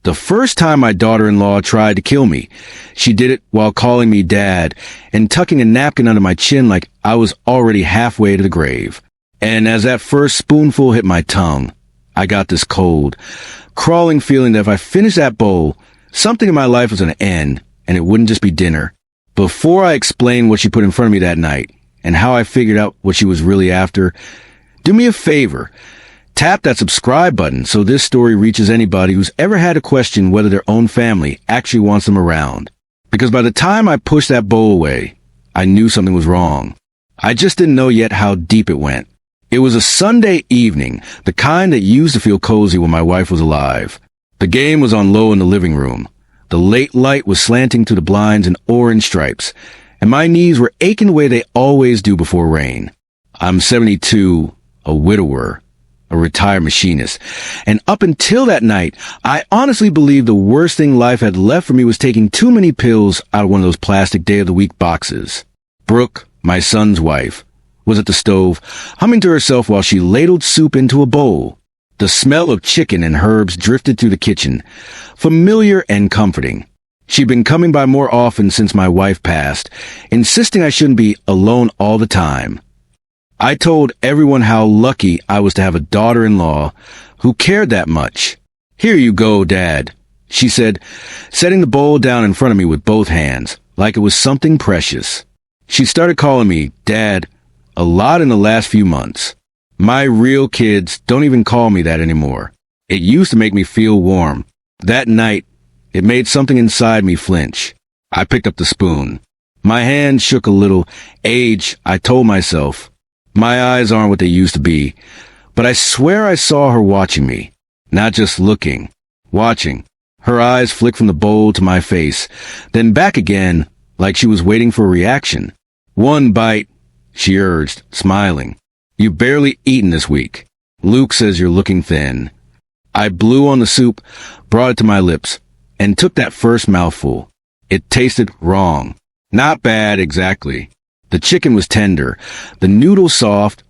The first time my daughter-in-law tried to kill me, she did it while calling me dad and tucking a napkin under my chin like I was already halfway to the grave. And as that first spoonful hit my tongue, I got this cold, crawling feeling that if I finished that bowl, something in my life was going to end, and it wouldn't just be dinner. Before I explain what she put in front of me that night, and how I figured out what she was really after, do me a favor. Tap that subscribe button so this story reaches anybody who's ever had to question whether their own family actually wants them around. Because by the time I pushed that bowl away, I knew something was wrong. I just didn't know yet how deep it went. It was a Sunday evening, the kind that used to feel cozy when my wife was alive. The game was on low in the living room. The late light was slanting through the blinds in orange stripes, and my knees were aching the way they always do before rain. I'm 72, a widower, a retired machinist, and up until that night, I honestly believed the worst thing life had left for me was taking too many pills out of one of those plastic day-of-the-week boxes. Brooke, my son's wife, was at the stove, humming to herself while she ladled soup into a bowl. The smell of chicken and herbs drifted through the kitchen, familiar and comforting. She'd been coming by more often since my wife passed, insisting I shouldn't be alone all the time. I told everyone how lucky I was to have a daughter-in-law who cared that much. "Here you go, Dad," she said, setting the bowl down in front of me with both hands, like it was something precious. She started calling me Dad a lot in the last few months. My real kids don't even call me that anymore. It used to make me feel warm. That night, it made something inside me flinch. I picked up the spoon. My hand shook a little. Age, I told myself. My eyes aren't what they used to be. But I swear I saw her watching me. Not just looking. Watching. Her eyes flicked from the bowl to my face, then back again, like she was waiting for a reaction. "One bite," she urged, smiling. "You've barely eaten this week. Luke says you're looking thin." I blew on the soup, brought it to my lips, and took that first mouthful. It tasted wrong. Not bad, exactly. The chicken was tender, the noodle soft,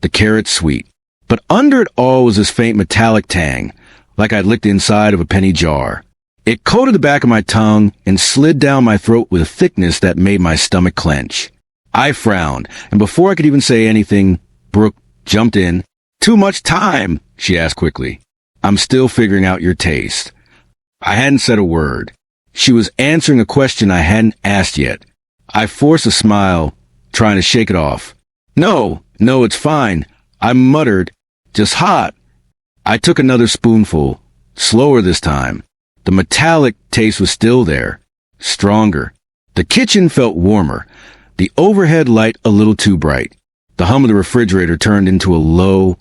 the carrot sweet. But under it all was this faint metallic tang, like I'd licked the inside of a penny jar. It coated the back of my tongue and slid down my throat with a thickness that made my stomach clench. I frowned, and before I could even say anything, Brooke jumped in. "Too much time," she asked quickly. "I'm still figuring out your taste." I hadn't said a word. She was answering a question I hadn't asked yet. I forced a smile, trying to shake it off. No, it's fine," I muttered. "Just hot." I took another spoonful, slower this time. The metallic taste was still there, stronger. The kitchen felt warmer, the overhead light a little too bright. The hum of the refrigerator turned into a low,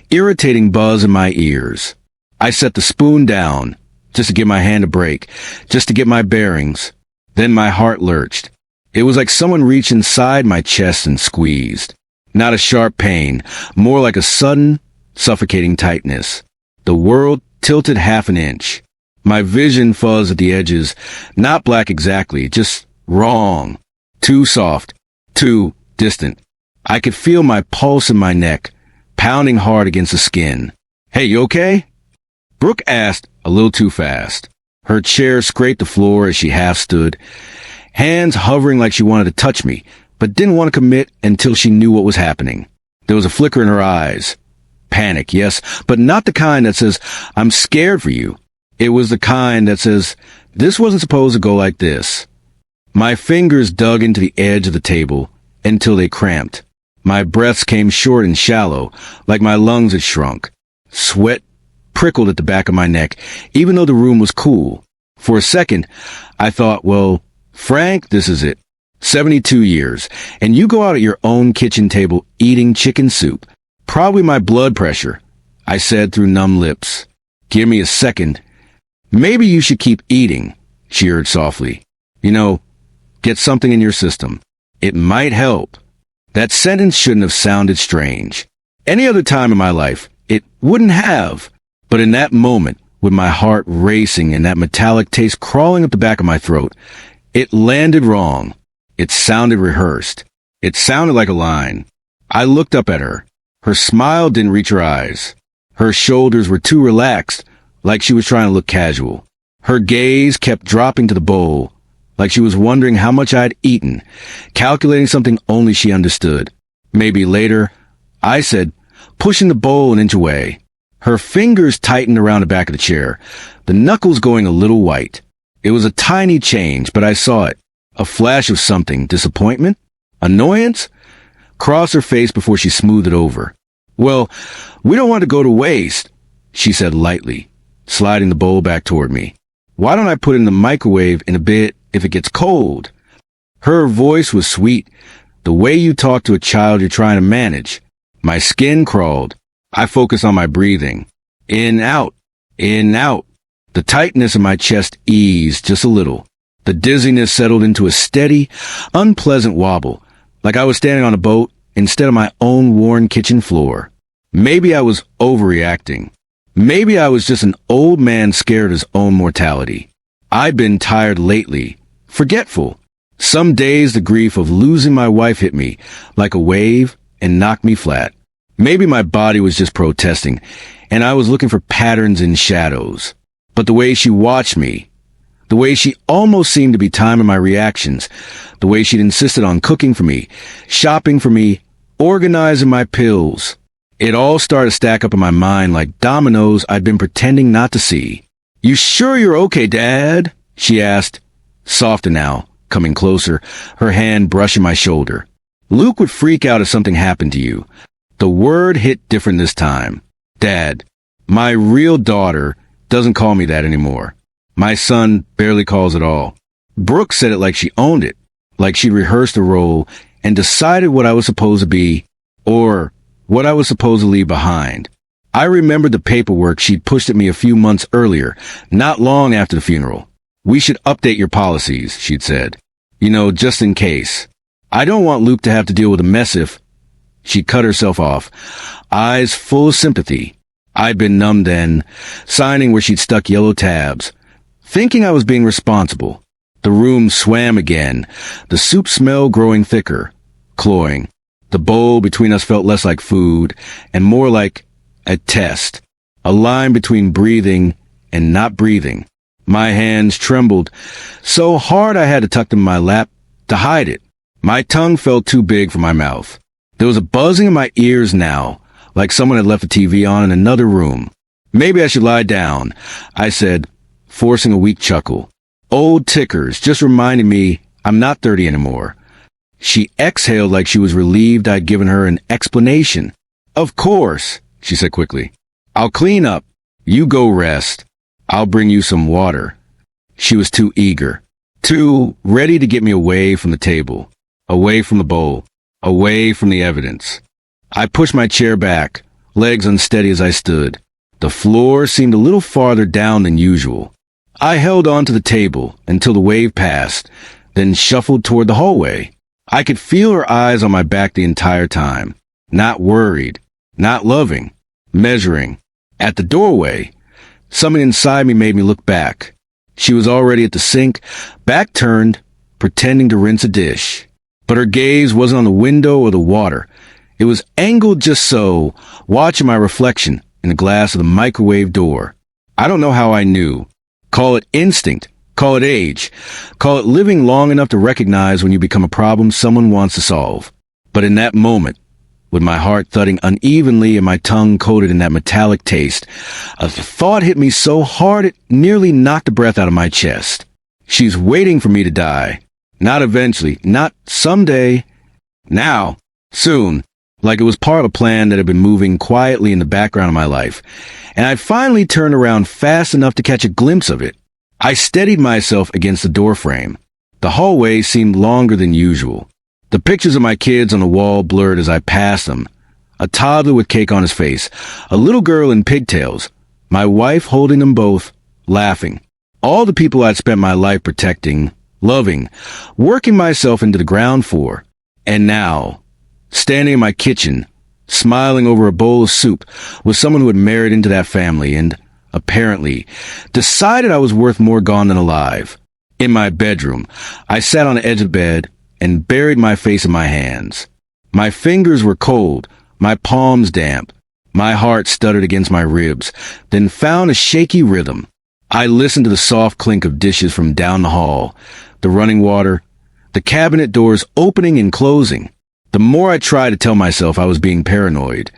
irritating buzz in my ears. I set the spoon down, just to give my hand a break, just to get my bearings. Then my heart lurched. It was like someone reached inside my chest and squeezed. Not a sharp pain, more like a sudden, suffocating tightness. The world tilted half an inch. My vision fuzzed at the edges, not black exactly, just wrong. Too soft, too distant. I could feel my pulse in my neck, pounding hard against the skin. "Hey, you okay?" Brooke asked, a little too fast. Her chair scraped the floor as she half stood, hands hovering like she wanted to touch me, but didn't want to commit until she knew what was happening. There was a flicker in her eyes. Panic, yes, but not the kind that says, "I'm scared for you." It was the kind that says, "This wasn't supposed to go like this." My fingers dug into the edge of the table until they cramped. My breaths came short and shallow, like my lungs had shrunk. Sweat prickled at the back of my neck, even though the room was cool. For a second, I thought, well, Frank, this is it. 72 years, and you go out at your own kitchen table eating chicken soup. Probably my blood pressure, I said through numb lips. "Give me a second." "Maybe you should keep eating," she urged softly. Get something in your system. It might help." That sentence shouldn't have sounded strange. Any other time in my life, it wouldn't have. But in that moment, with my heart racing and that metallic taste crawling up the back of my throat, it landed wrong. It sounded rehearsed. It sounded like a line. I looked up at her. Her smile didn't reach her eyes. Her shoulders were too relaxed, like she was trying to look casual. Her gaze kept dropping to the bowl, like she was wondering how much I'd eaten, calculating something only she understood. Maybe later, I said, pushing the bowl an inch away. Her fingers tightened around the back of the chair, the knuckles going a little white. It was a tiny change, but I saw it. A flash of something. Disappointment? Annoyance? Crossed her face before she smoothed it over. Well, we don't want to go to waste, she said lightly, sliding the bowl back toward me. Why don't I put it in the microwave in a bit if it gets cold? Her voice was sweet, the way you talk to a child you're trying to manage. My skin crawled. I focused on my breathing. In, out. In, out. The tightness in my chest eased just a little. The dizziness settled into a steady, unpleasant wobble, like I was standing on a boat instead of my own worn kitchen floor. Maybe I was overreacting. Maybe I was just an old man scared of his own mortality. I'd been tired lately, forgetful. Some days the grief of losing my wife hit me like a wave and knocked me flat. Maybe my body was just protesting, and I was looking for patterns in shadows. But the way she watched me, the way she almost seemed to be timing my reactions, the way she'd insisted on cooking for me, shopping for me, organizing my pills, it all started to stack up in my mind like dominoes I'd been pretending not to see. "You sure you're okay, Dad?" she asked, softer now, coming closer, her hand brushing my shoulder. Luke would freak out if something happened to you. The word hit different this time. Dad. My real daughter doesn't call me that anymore. My son barely calls at all. Brooke said it like she owned it, like she'd rehearsed a role and decided what I was supposed to be, or what I was supposed to leave behind. I remembered the paperwork she'd pushed at me a few months earlier, not long after the funeral. "We should update your policies," she'd said. "You know, just in case. I don't want Luke to have to deal with a mess if—" She cut herself off, eyes full of sympathy. I'd been numb then, signing where she'd stuck yellow tabs, thinking I was being responsible. The room swam again, the soup smell growing thicker, cloying. The bowl between us felt less like food and more like a test, a line between breathing and not breathing. My hands trembled so hard I had to tuck them in my lap to hide it. My tongue felt too big for my mouth. There was a buzzing in my ears now, like someone had left the TV on in another room. "Maybe I should lie down," I said, forcing a weak chuckle. Old tickers just reminding me I'm not 30 anymore. She exhaled like she was relieved I'd given her an explanation. "Of course," she said quickly. "I'll clean up. You go rest. I'll bring you some water." She was too eager, too ready to get me away from the table, away from the bowl, away from the evidence. I pushed my chair back, legs unsteady as I stood. The floor seemed a little farther down than usual. I held on to the table until the wave passed, then shuffled toward the hallway. I could feel her eyes on my back the entire time. Not worried, not loving, measuring. At the doorway, something inside me made me look back. She was already at the sink, back turned, pretending to rinse a dish. But her gaze wasn't on the window or the water. It was angled just so, watching my reflection in the glass of the microwave door. I don't know how I knew. Call it instinct, call it age, call it living long enough to recognize when you become a problem someone wants to solve. But in that moment, with my heart thudding unevenly and my tongue coated in that metallic taste, a thought hit me so hard it nearly knocked the breath out of my chest. She's waiting for me to die. Not eventually, not someday. Now, soon. Like it was part of a plan that had been moving quietly in the background of my life, and I'd finally turned around fast enough to catch a glimpse of it. I steadied myself against the doorframe. The hallway seemed longer than usual. The pictures of my kids on the wall blurred as I passed them. A toddler with cake on his face, a little girl in pigtails, my wife holding them both, laughing. All the people I'd spent my life protecting, loving, working myself into the ground for. And now, standing in my kitchen, smiling over a bowl of soup, was someone who had married into that family and, apparently, decided I was worth more gone than alive. In my bedroom, I sat on the edge of the bed and buried my face in my hands. My fingers were cold, my palms damp. My heart stuttered against my ribs, then found a shaky rhythm. I listened to the soft clink of dishes from down the hall, the running water, the cabinet doors opening and closing. The more I tried to tell myself I was being paranoid,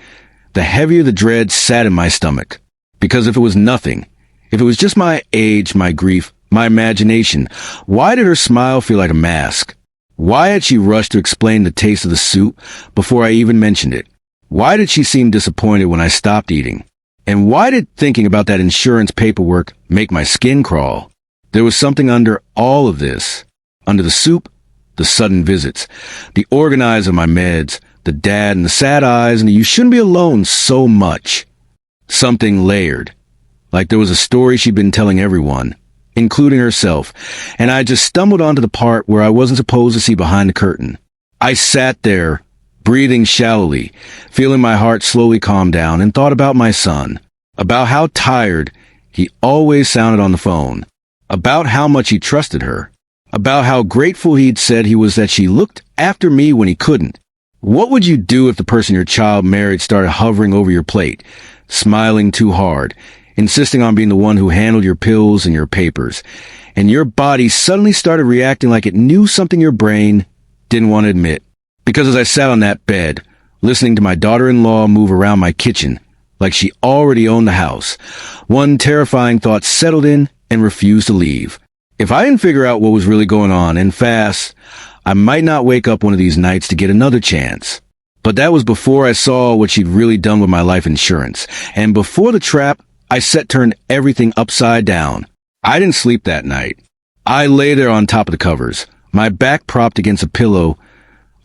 the heavier the dread sat in my stomach. Because if it was nothing, if it was just my age, my grief, my imagination, why did her smile feel like a mask? Why had she rushed to explain the taste of the soup before I even mentioned it? Why did she seem disappointed when I stopped eating? And why did thinking about that insurance paperwork make my skin crawl? There was something under all of this. Under the soup, the sudden visits, the organize of my meds, the dad and the sad eyes and the you shouldn't be alone so much. Something layered. Like there was a story she'd been telling everyone, including herself, and I just stumbled onto the part where I wasn't supposed to see behind the curtain. I sat there, breathing shallowly, feeling my heart slowly calm down, and thought about my son, about how tired he always sounded on the phone, about how much he trusted her, about how grateful he'd said he was that she looked after me when he couldn't. What would you do if the person your child married started hovering over your plate, smiling too hard, insisting on being the one who handled your pills and your papers, and your body suddenly started reacting like it knew something your brain didn't want to admit? Because as I sat on that bed, listening to my daughter-in-law move around my kitchen like she already owned the house, one terrifying thought settled in and refused to leave. If I didn't figure out what was really going on and fast, I might not wake up one of these nights to get another chance. But that was before I saw what she'd really done with my life insurance. And before the trap I set turned everything upside down. I didn't sleep that night. I lay there on top of the covers, my back propped against a pillow,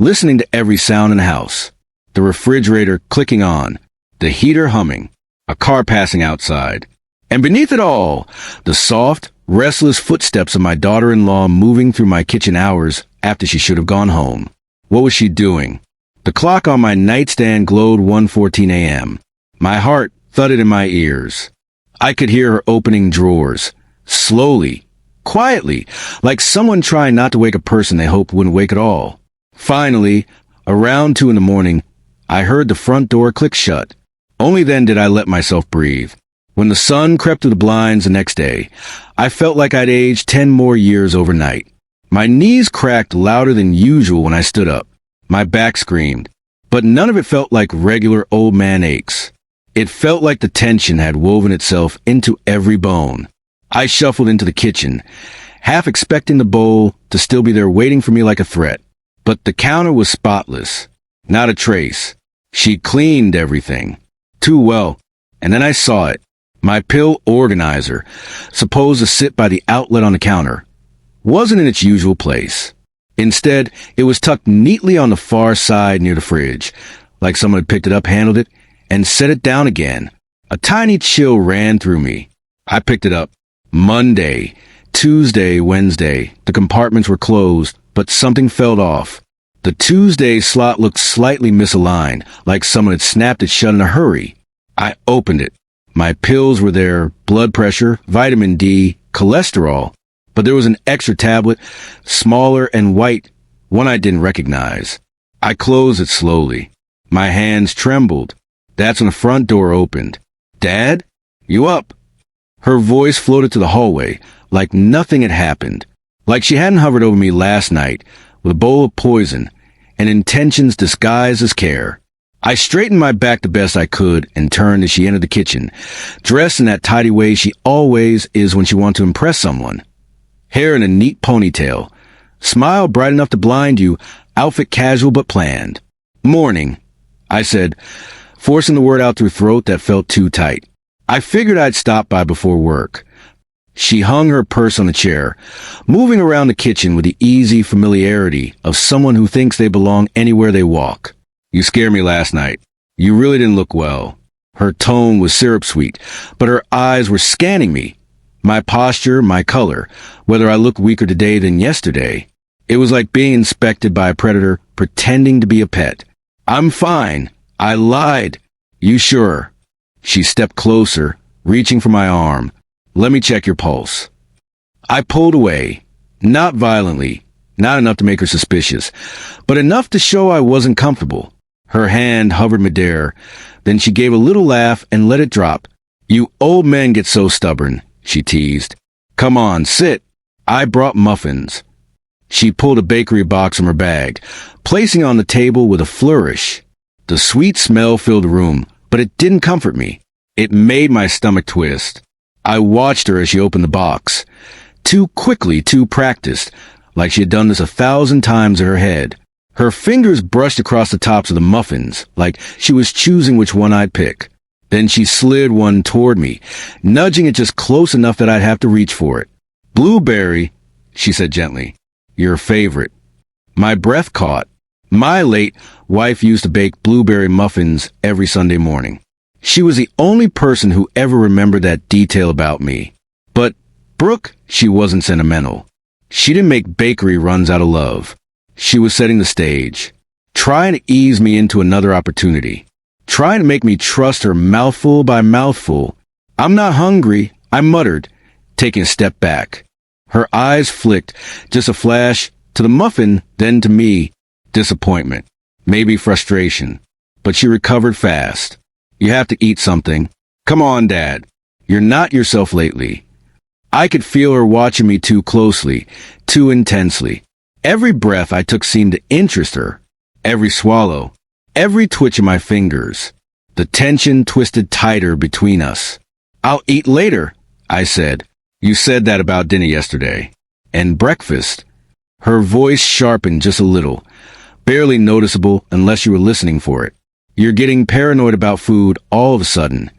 listening to every sound in the house. The refrigerator clicking on, the heater humming, a car passing outside. And beneath it all, the soft, restless footsteps of my daughter-in-law moving through my kitchen hours after she should have gone home. What was she doing? The clock on my nightstand glowed 1:14 a.m. My heart thudded in my ears. I could hear her opening drawers, slowly, quietly, like someone trying not to wake a person they hoped wouldn't wake at all. Finally, around 2 in the morning, I heard the front door click shut. Only then did I let myself breathe. When the sun crept through the blinds the next day, I felt like I'd aged 10 more years overnight. My knees cracked louder than usual when I stood up. My back screamed, but none of it felt like regular old man aches. It felt like the tension had woven itself into every bone. I shuffled into the kitchen, half expecting the bowl to still be there waiting for me like a threat. But the counter was spotless, not a trace. She cleaned everything. Too well. And then I saw it. My pill organizer, supposed to sit by the outlet on the counter, wasn't in its usual place. Instead, it was tucked neatly on the far side near the fridge, like someone had picked it up, handled it, and set it down again. A tiny chill ran through me. I picked it up. Monday, Tuesday, Wednesday. The compartments were closed, but something felt off. The Tuesday slot looked slightly misaligned, like someone had snapped it shut in a hurry. I opened it. My pills were there, blood pressure, vitamin D, cholesterol, but there was an extra tablet, smaller and white, one I didn't recognize. I closed it slowly. My hands trembled. That's when the front door opened. "Dad? You up?" Her voice floated to the hallway, like nothing had happened. Like she hadn't hovered over me last night, with a bowl of poison, and intentions disguised as care. I straightened my back the best I could and turned as she entered the kitchen, dressed in that tidy way she always is when she wants to impress someone. Hair in a neat ponytail, smile bright enough to blind you, outfit casual but planned. "Morning," I said, forcing the word out through throat that felt too tight. I figured I'd stop by before work. She hung her purse on the chair, moving around the kitchen with the easy familiarity of someone who thinks they belong anywhere they walk. "You scared me last night. You really didn't look well." Her tone was syrup sweet, but her eyes were scanning me. My posture, my color, whether I looked weaker today than yesterday. It was like being inspected by a predator pretending to be a pet. "I'm fine. I lied." "You sure?" She stepped closer, reaching for my arm. "Let me check your pulse." I pulled away, not violently, not enough to make her suspicious, but enough to show I wasn't comfortable. Her hand hovered midair, then she gave a little laugh and let it drop. "You old men get so stubborn," she teased. Come on, sit. I brought muffins. She pulled a bakery box from her bag, placing it on the table with a flourish. The sweet smell filled the room, but it didn't comfort me. It made my stomach twist. I watched her as she opened the box. Too quickly, too practiced, like she had done this 1,000 times in her head. Her fingers brushed across the tops of the muffins, like she was choosing which one I'd pick. Then she slid one toward me, nudging it just close enough that I'd have to reach for it. Blueberry, she said gently. Your favorite. My breath caught. My late wife used to bake blueberry muffins every Sunday morning. She was the only person who ever remembered that detail about me. But Brooke, she wasn't sentimental. She didn't make bakery runs out of love. She was setting the stage, trying to ease me into another opportunity, trying to make me trust her mouthful by mouthful. I'm not hungry, I muttered, taking a step back. Her eyes flicked, just a flash, to the muffin, then to me. Disappointment, maybe frustration. But she recovered fast. You have to eat something. Come on, Dad. You're not yourself lately. I could feel her watching me too closely, too intensely. Every breath I took seemed to interest her. Every swallow, every twitch of my fingers. The tension twisted tighter between us. I'll eat later, I said. You said that about dinner yesterday. And breakfast. Her voice sharpened just a little, barely noticeable unless you were listening for it. You're getting paranoid about food all of a sudden.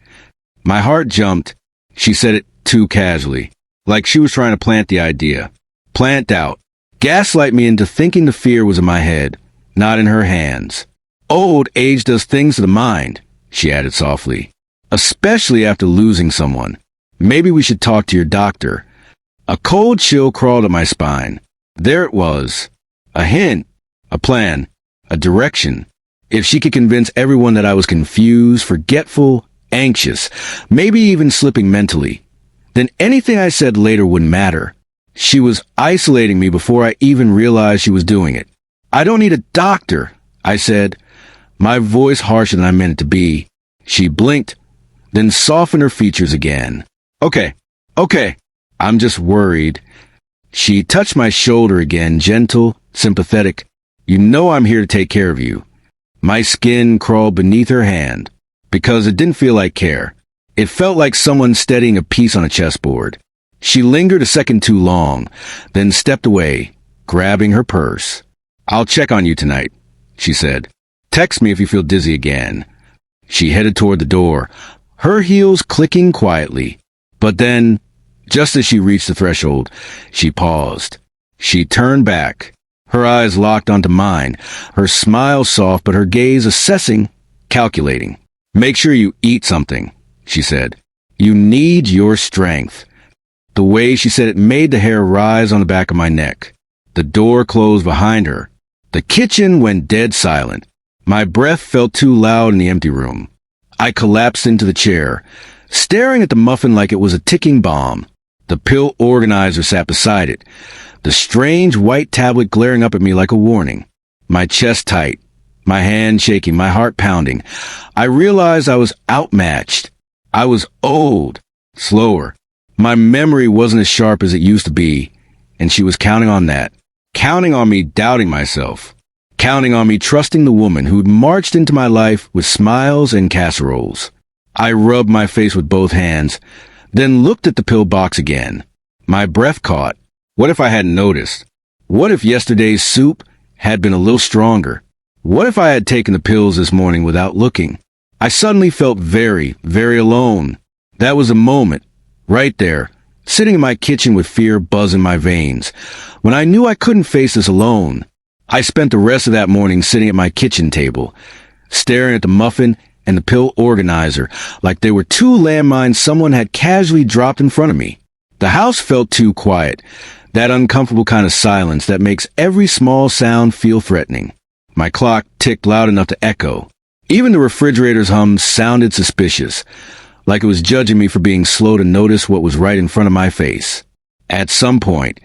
My heart jumped. She said it too casually, like she was trying to plant the idea. Plant doubt. Gaslight me into thinking the fear was in my head, not in her hands. Old age does things to the mind, she added softly. Especially after losing someone. Maybe we should talk to your doctor. A cold chill crawled up my spine. There it was. A hint. A plan. A direction. If she could convince everyone that I was confused, forgetful, anxious, maybe even slipping mentally, then anything I said later wouldn't matter. She was isolating me before I even realized she was doing it. I don't need a doctor, I said, my voice harsher than I meant it to be. She blinked, then softened her features again. Okay, I'm just worried. She touched my shoulder again, gentle, sympathetic. You know I'm here to take care of you. My skin crawled beneath her hand, because it didn't feel like care. It felt like someone steadying a piece on a chessboard. She lingered a second too long, then stepped away, grabbing her purse. I'll check on you tonight, she said. Text me if you feel dizzy again. She headed toward the door, her heels clicking quietly. But then, just as she reached the threshold, she paused. She turned back, her eyes locked onto mine, her smile soft but her gaze assessing, calculating. Make sure you eat something, she said. You need your strength. The way she said it made the hair rise on the back of my neck. The door closed behind her. The kitchen went dead silent. My breath felt too loud in the empty room. I collapsed into the chair, staring at the muffin like it was a ticking bomb. The pill organizer sat beside it, the strange white tablet glaring up at me like a warning. My chest tight, my hand shaking, my heart pounding. I realized I was outmatched. I was old, slower. My memory wasn't as sharp as it used to be, and she was counting on that. Counting on me doubting myself. Counting on me trusting the woman who'd marched into my life with smiles and casseroles. I rubbed my face with both hands, then looked at the pill box again. My breath caught. What if I hadn't noticed? What if yesterday's soup had been a little stronger? What if I had taken the pills this morning without looking? I suddenly felt very, very alone. That was a moment, right there, sitting in my kitchen with fear buzzing my veins, when I knew I couldn't face this alone. I spent the rest of that morning sitting at my kitchen table, staring at the muffin and the pill organizer like they were two landmines someone had casually dropped in front of me. The house felt too quiet, that uncomfortable kind of silence that makes every small sound feel threatening. My clock ticked loud enough to echo. Even the refrigerator's hum sounded suspicious, like it was judging me for being slow to notice what was right in front of my face. At some point,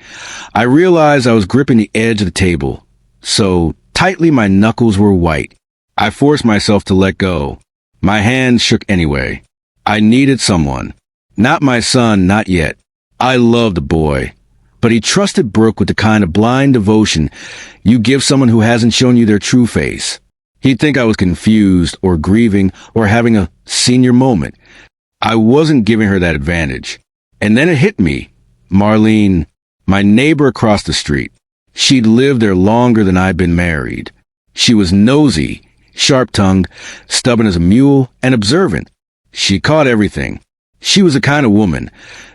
I realized I was gripping the edge of the table, so tightly my knuckles were white. I forced myself to let go. My hands shook anyway. I needed someone. Not my son, not yet. I love the boy. But he trusted Brooke with the kind of blind devotion you give someone who hasn't shown you their true face. He'd think I was confused or grieving or having a senior moment. I wasn't giving her that advantage. And then it hit me. Marlene, my neighbor across the street. She'd lived there longer than I'd been married. She was nosy, sharp-tongued, stubborn as a mule, and observant. She caught everything. She was the kind of woman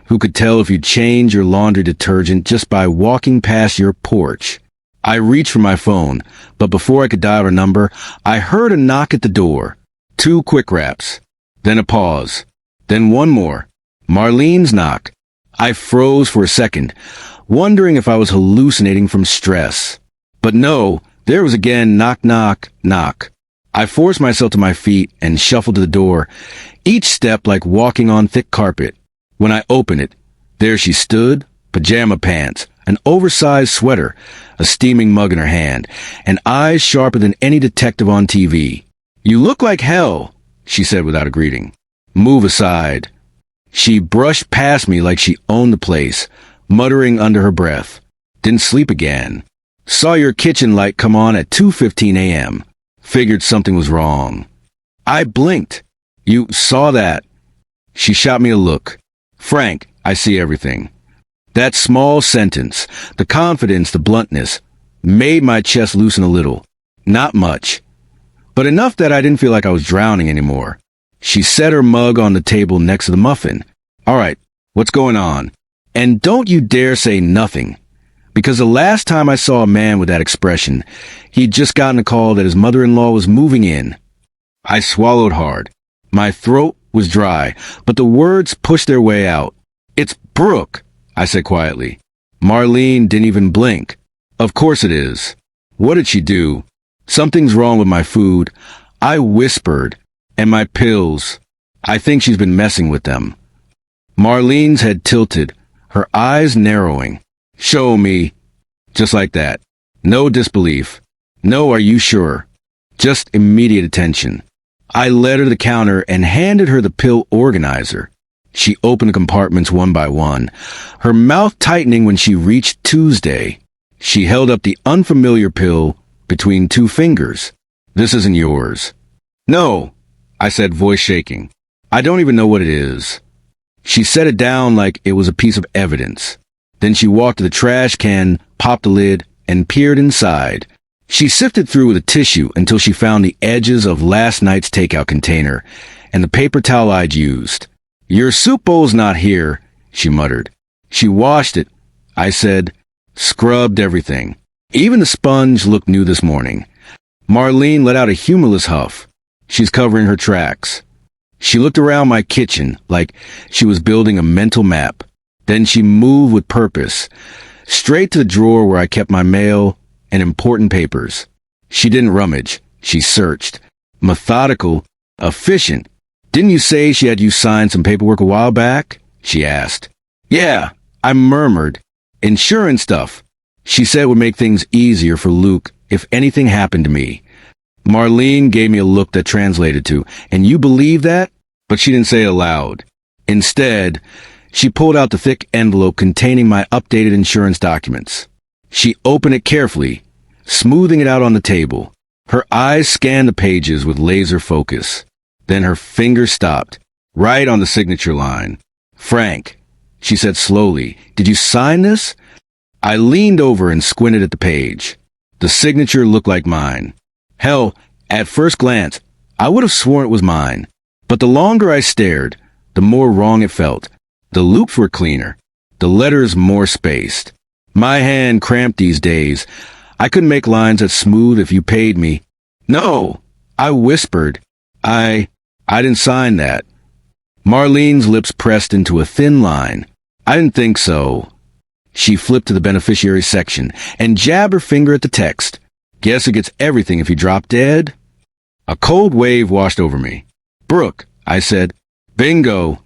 who could tell if you'd change your laundry detergent just by walking past your porch. I reached for my phone, but before I could dial her number, I heard a knock at the door. 2 quick raps. Then a pause. Then one more. Marlene's knock. I froze for a second, wondering if I was hallucinating from stress. But no, there was again knock, knock, knock. I forced myself to my feet and shuffled to the door, each step like walking on thick carpet. When I opened it, there she stood, pajama pants, an oversized sweater, a steaming mug in her hand, and eyes sharper than any detective on TV. "You look like hell," she said without a greeting. "Move aside." She brushed past me like she owned the place, muttering under her breath. "Didn't sleep again. Saw your kitchen light come on at 2:15 a.m. Figured something was wrong." I blinked. "You saw that?" She shot me a look. "Frank, I see everything." That small sentence, the confidence, the bluntness, made my chest loosen a little. Not much, but enough that I didn't feel like I was drowning anymore. She set her mug on the table next to the muffin. "All right, what's going on? And don't you dare say nothing." Because the last time I saw a man with that expression, he'd just gotten a call that his mother-in-law was moving in. I swallowed hard. My throat was dry, but the words pushed their way out. "It's Brooke," I said quietly. Marlene didn't even blink. "Of course it is. What did she do?" "Something's wrong with my food," I whispered. "And my pills. I think she's been messing with them." Marlene's head tilted, her eyes narrowing. "Show me." Just like that. No disbelief. No, "Are you sure?" Just immediate attention. I led her to the counter and handed her the pill organizer. She opened the compartments one by one, her mouth tightening when she reached Tuesday. She held up the unfamiliar pill between 2 fingers. "This isn't yours." "No," I said, voice shaking. "I don't even know what it is." She set it down like it was a piece of evidence. Then she walked to the trash can, popped the lid, and peered inside. She sifted through with a tissue until she found the edges of last night's takeout container and the paper towel I'd used. "Your soup bowl's not here," she muttered. "She washed it," I said. "Scrubbed everything. Even the sponge looked new this morning." Marlene let out a humorless huff. She's covering her tracks. She looked around my kitchen like she was building a mental map. Then she moved with purpose, straight to the drawer where I kept my mail and important papers. She didn't rummage. She searched. Methodical, efficient. "Didn't you say she had you sign some paperwork a while back?" she asked. "Yeah," I murmured. "Insurance stuff. She said it would make things easier for Luke if anything happened to me." Marlene gave me a look that translated to, "And you believe that?" But she didn't say it aloud. Instead, she pulled out the thick envelope containing my updated insurance documents. She opened it carefully, smoothing it out on the table. Her eyes scanned the pages with laser focus. Then her fingers stopped, right on the signature line. "Frank," she said slowly, "did you sign this?" I leaned over and squinted at the page. The signature looked like mine. Hell, at first glance, I would have sworn it was mine. But the longer I stared, the more wrong it felt. The loops were cleaner, the letters more spaced. My hand cramped these days. I couldn't make lines that smooth if you paid me. "No," I whispered. I didn't sign that." Marlene's lips pressed into a thin line. "I didn't think so." She flipped to the beneficiary section and jabbed her finger at the text. "Guess who gets everything if you drop dead?" A cold wave washed over me. "Brooke," I said. "Bingo."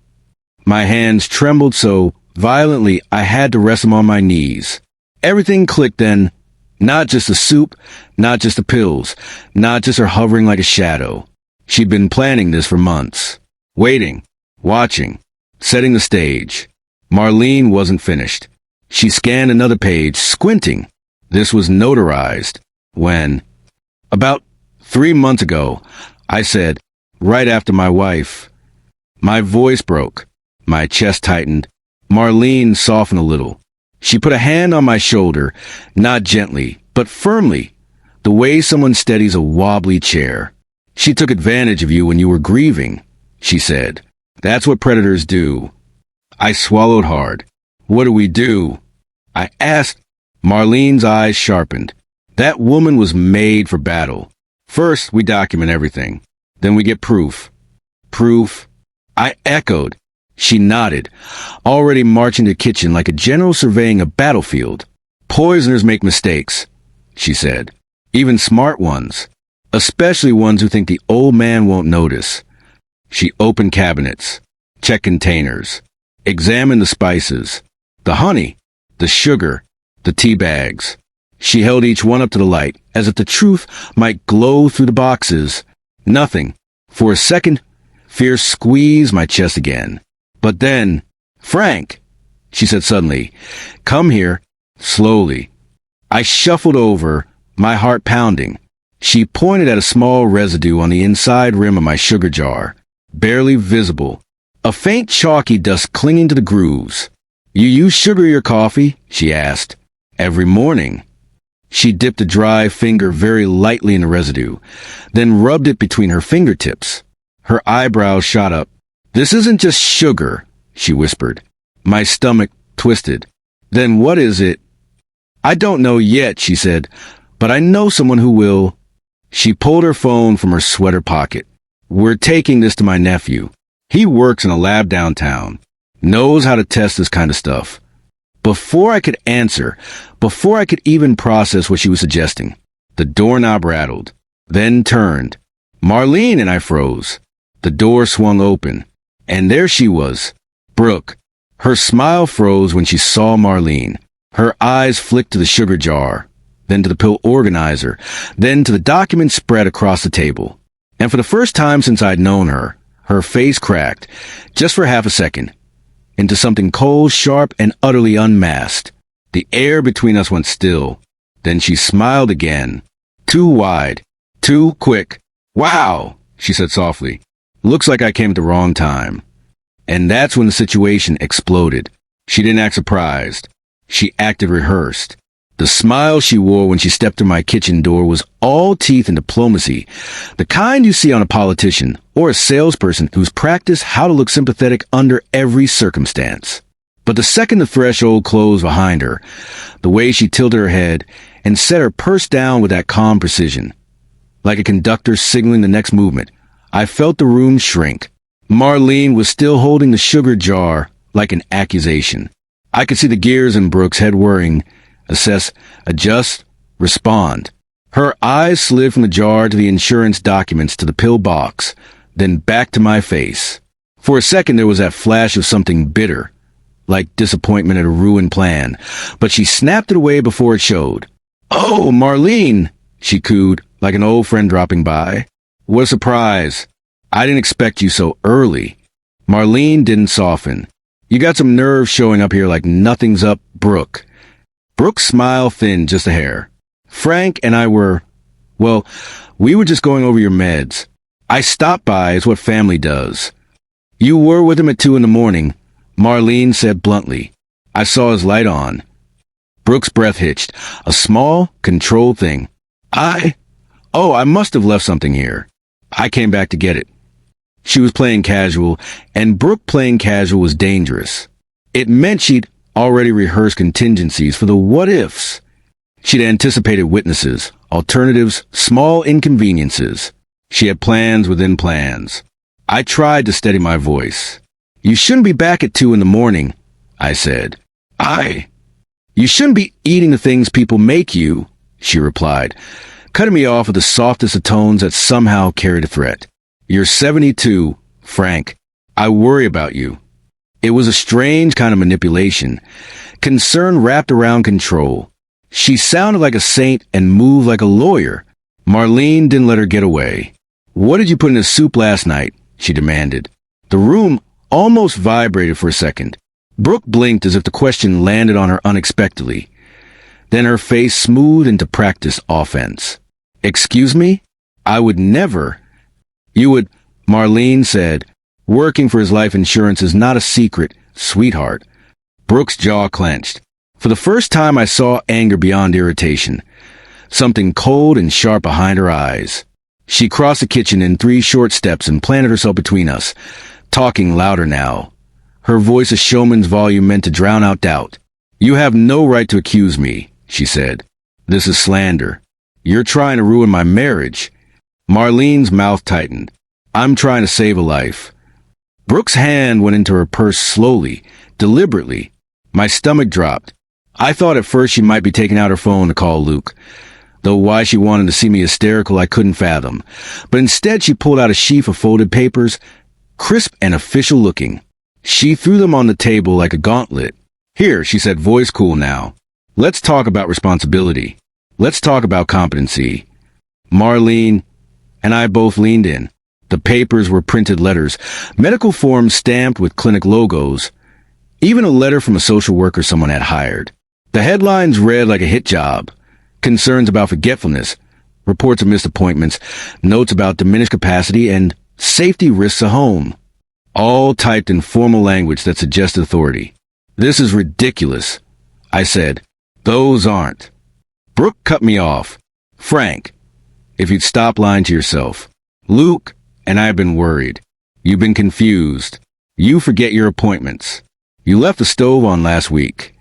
My hands trembled so violently I had to rest them on my knees. Everything clicked then. Not just the soup, not just the pills, not just her hovering like a shadow. She'd been planning this for months. Waiting, watching, setting the stage. Marlene wasn't finished. She scanned another page, squinting. This was notarized. When, about 3 months ago, I said, right after my wife. My voice broke. My chest tightened. Marlene softened a little. She put a hand on my shoulder, not gently, but firmly, the way someone steadies a wobbly chair. She took advantage of you when you were grieving, she said. That's what predators do. I swallowed hard. What do we do? I asked. Marlene's eyes sharpened. That woman was made for battle. First, we document everything. Then we get proof. Proof? I echoed. She nodded, already marching to the kitchen like a general surveying a battlefield. Poisoners make mistakes, she said. Even smart ones. Especially ones who think the old man won't notice. She opened cabinets, checked containers, examined the spices, the honey, the sugar, the tea bags. She held each one up to the light, as if the truth might glow through the boxes. Nothing. For a second, fear squeezed my chest again. But then, Frank, she said suddenly, come here, slowly. I shuffled over, my heart pounding. She pointed at a small residue on the inside rim of my sugar jar, barely visible, a faint chalky dust clinging to the grooves. You use sugar in your coffee? She asked. Every morning. She dipped a dry finger very lightly in the residue, then rubbed it between her fingertips. Her eyebrows shot up. This isn't just sugar, she whispered. My stomach twisted. Then what is it? I don't know yet, she said, but I know someone who will. She pulled her phone from her sweater pocket. We're taking this to my nephew. He works in a lab downtown. Knows how to test this kind of stuff. Before I could answer, before I could even process what she was suggesting, the doorknob rattled, then turned. Marlene and I froze. The door swung open, and there she was, Brooke. Her smile froze when she saw Marlene. Her eyes flicked to the sugar jar, then to the pill organizer, then to the document spread across the table. And for the first time since I'd known her, her face cracked, just for half a second, into something cold, sharp, and utterly unmasked. The air between us went still. Then she smiled again. Too wide. Too quick. Wow, she said softly. Looks like I came at the wrong time. And that's when the situation exploded. She didn't act surprised. She acted rehearsed. The smile she wore when she stepped through my kitchen door was all teeth and diplomacy, the kind you see on a politician or a salesperson who's practiced how to look sympathetic under every circumstance. But the second the threshold closed behind her, the way she tilted her head and set her purse down with that calm precision, like a conductor signaling the next movement, I felt the room shrink. Marlene was still holding the sugar jar like an accusation. I could see the gears in Brooke's head whirring. Assess, adjust, respond. Her eyes slid from the jar to the insurance documents to the pill box, then back to my face. For a second there was that flash of something bitter, like disappointment at a ruined plan, but she snapped it away before it showed. Oh, Marlene, she cooed, like an old friend dropping by. What a surprise. I didn't expect you so early. Marlene didn't soften. You got some nerve showing up here like nothing's up, Brooke. Brooke's smile thinned just a hair. Frank and I were we were just going over your meds. I stopped by is what family does. You were with him at 2 a.m, Marlene said bluntly. I saw his light on. Brooke's breath hitched. A small, controlled thing. I must have left something here. I came back to get it. She was playing casual, and Brooke playing casual was dangerous. It meant she'd already rehearsed contingencies for the what-ifs. She'd anticipated witnesses, alternatives, small inconveniences. She had plans within plans. I tried to steady my voice. You shouldn't be back at 2 a.m, I said. You shouldn't be eating the things people make you, she replied, cutting me off with the softest of tones that somehow carried a threat. You're 72, Frank. I worry about you. It was a strange kind of manipulation. Concern wrapped around control. She sounded like a saint and moved like a lawyer. Marlene didn't let her get away. What did you put in the soup last night? She demanded. The room almost vibrated for a second. Brooke blinked as if the question landed on her unexpectedly. Then her face smoothed into practice offense. "Excuse me? I would never." "You would," Marlene said. "Working for his life insurance is not a secret, sweetheart." Brooke's jaw clenched. For the first time I saw anger beyond irritation. Something cold and sharp behind her eyes. She crossed the kitchen in 3 short steps and planted herself between us, talking louder now. Her voice a showman's volume meant to drown out doubt. "You have no right to accuse me," she said. "This is slander. You're trying to ruin my marriage." Marlene's mouth tightened. "I'm trying to save a life." Brooke's hand went into her purse slowly, deliberately. My stomach dropped. I thought at first she might be taking out her phone to call Luke, though why she wanted to see me hysterical I couldn't fathom. But instead she pulled out a sheaf of folded papers, crisp and official looking. She threw them on the table like a gauntlet. "Here," she said, voice cool now. "Let's talk about responsibility. Let's talk about competency." Marlene and I both leaned in. The papers were printed letters, medical forms stamped with clinic logos, even a letter from a social worker someone had hired. The headlines read like a hit job. Concerns about forgetfulness, reports of missed appointments, notes about diminished capacity, and safety risks at home. All typed in formal language that suggested authority. "This is ridiculous," I said. "Those aren't." Brooke cut me off. "Frank, if you'd stop lying to yourself. Luke and I have been worried. You've been confused. You forget your appointments. You left the stove on last week."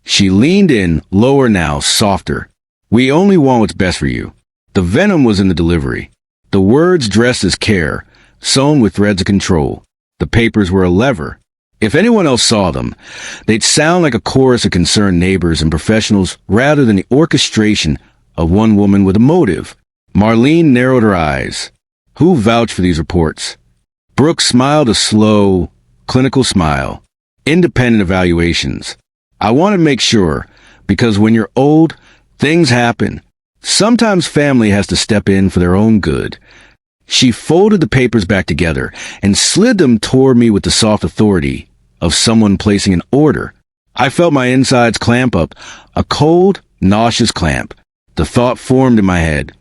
She leaned in, lower now, softer. "We only want what's best for you." The venom was in the delivery. The words dressed as care, sewn with threads of control. The papers were a lever. If anyone else saw them, they'd sound like a chorus of concerned neighbors and professionals rather than the orchestration of one woman with a motive. Marlene narrowed her eyes. "Who vouched for these reports?" Brooke smiled a slow, clinical smile. "Independent evaluations. I want to make sure, because when you're old, things happen. Sometimes family has to step in for their own good." She folded the papers back together and slid them toward me with the soft authority of someone placing an order. I felt my insides clamp up, a cold, nauseous clamp. The thought formed in my head.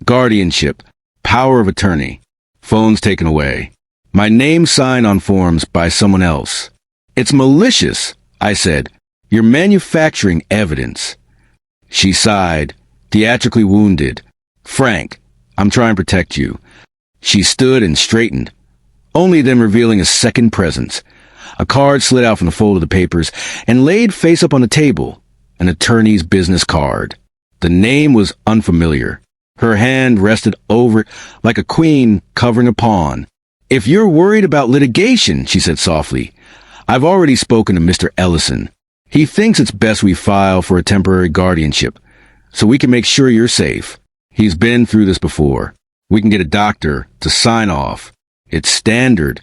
Guardianship, power of attorney, phones taken away. My name signed on forms by someone else. "It's malicious," I said. "You're manufacturing evidence." She sighed, theatrically wounded. "Frank, I'm trying to protect you." She stood and straightened, only then revealing a second presence. A card slid out from the fold of the papers and laid face up on the table, an attorney's business card. The name was unfamiliar. Her hand rested over it like a queen covering a pawn. "If you're worried about litigation," she said softly, "I've already spoken to Mr. Ellison. He thinks it's best we file for a temporary guardianship, so we can make sure you're safe. He's been through this before. We can get a doctor to sign off. It's standard."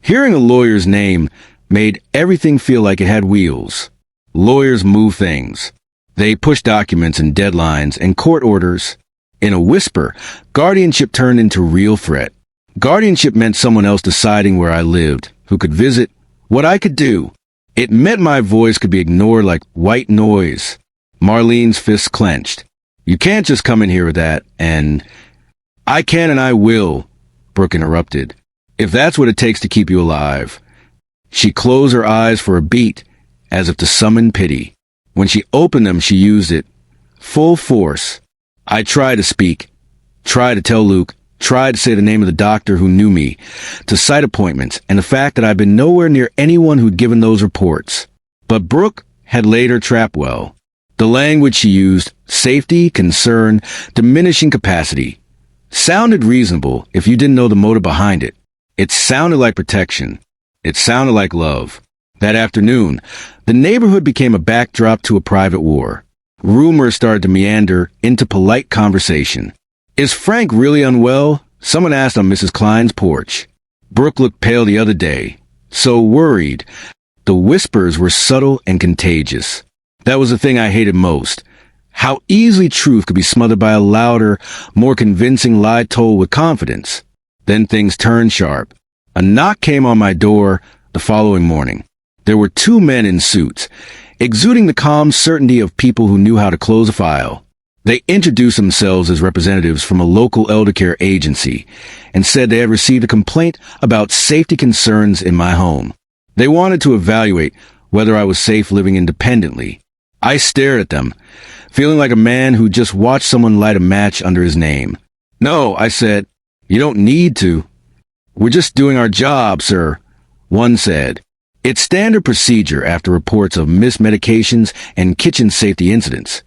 Hearing a lawyer's name made everything feel like it had wheels. Lawyers move things. They push documents and deadlines and court orders. In a whisper, guardianship turned into real threat. Guardianship meant someone else deciding where I lived, who could visit, what I could do. It meant my voice could be ignored like white noise. Marlene's fists clenched. "You can't just come in here with that, and—" "I can and I will," Brooke interrupted. "If that's what it takes to keep you alive." She closed her eyes for a beat, as if to summon pity. When she opened them, she used it. Full force. I tried to speak, tried to tell Luke, tried to say the name of the doctor who knew me, to cite appointments, and the fact that I'd been nowhere near anyone who'd given those reports. But Brooke had laid her trap well. The language she used, safety, concern, diminishing capacity, sounded reasonable if you didn't know the motive behind it. It sounded like protection. It sounded like love. That afternoon, the neighborhood became a backdrop to a private war. Rumors started to meander into polite conversation. "Is Frank really unwell?" someone asked on Mrs. Klein's porch. Brooke looked pale the other day, so worried. The whispers were subtle and contagious. That was the thing I hated most. How easily truth could be smothered by a louder, more convincing lie told with confidence. Then things turned sharp. A knock came on my door, The following morning, there were two men in suits, exuding the calm certainty of people who knew how to close a file. They introduced themselves as representatives from a local eldercare agency and said they had received a complaint about safety concerns in my home. They wanted to evaluate whether I was safe living independently. I stared at them, feeling like a man who just watched someone light a match under his name. "No," I said. "You don't need to." "We're just doing our job, sir," one said. It's standard procedure after reports of missed medications and kitchen safety incidents.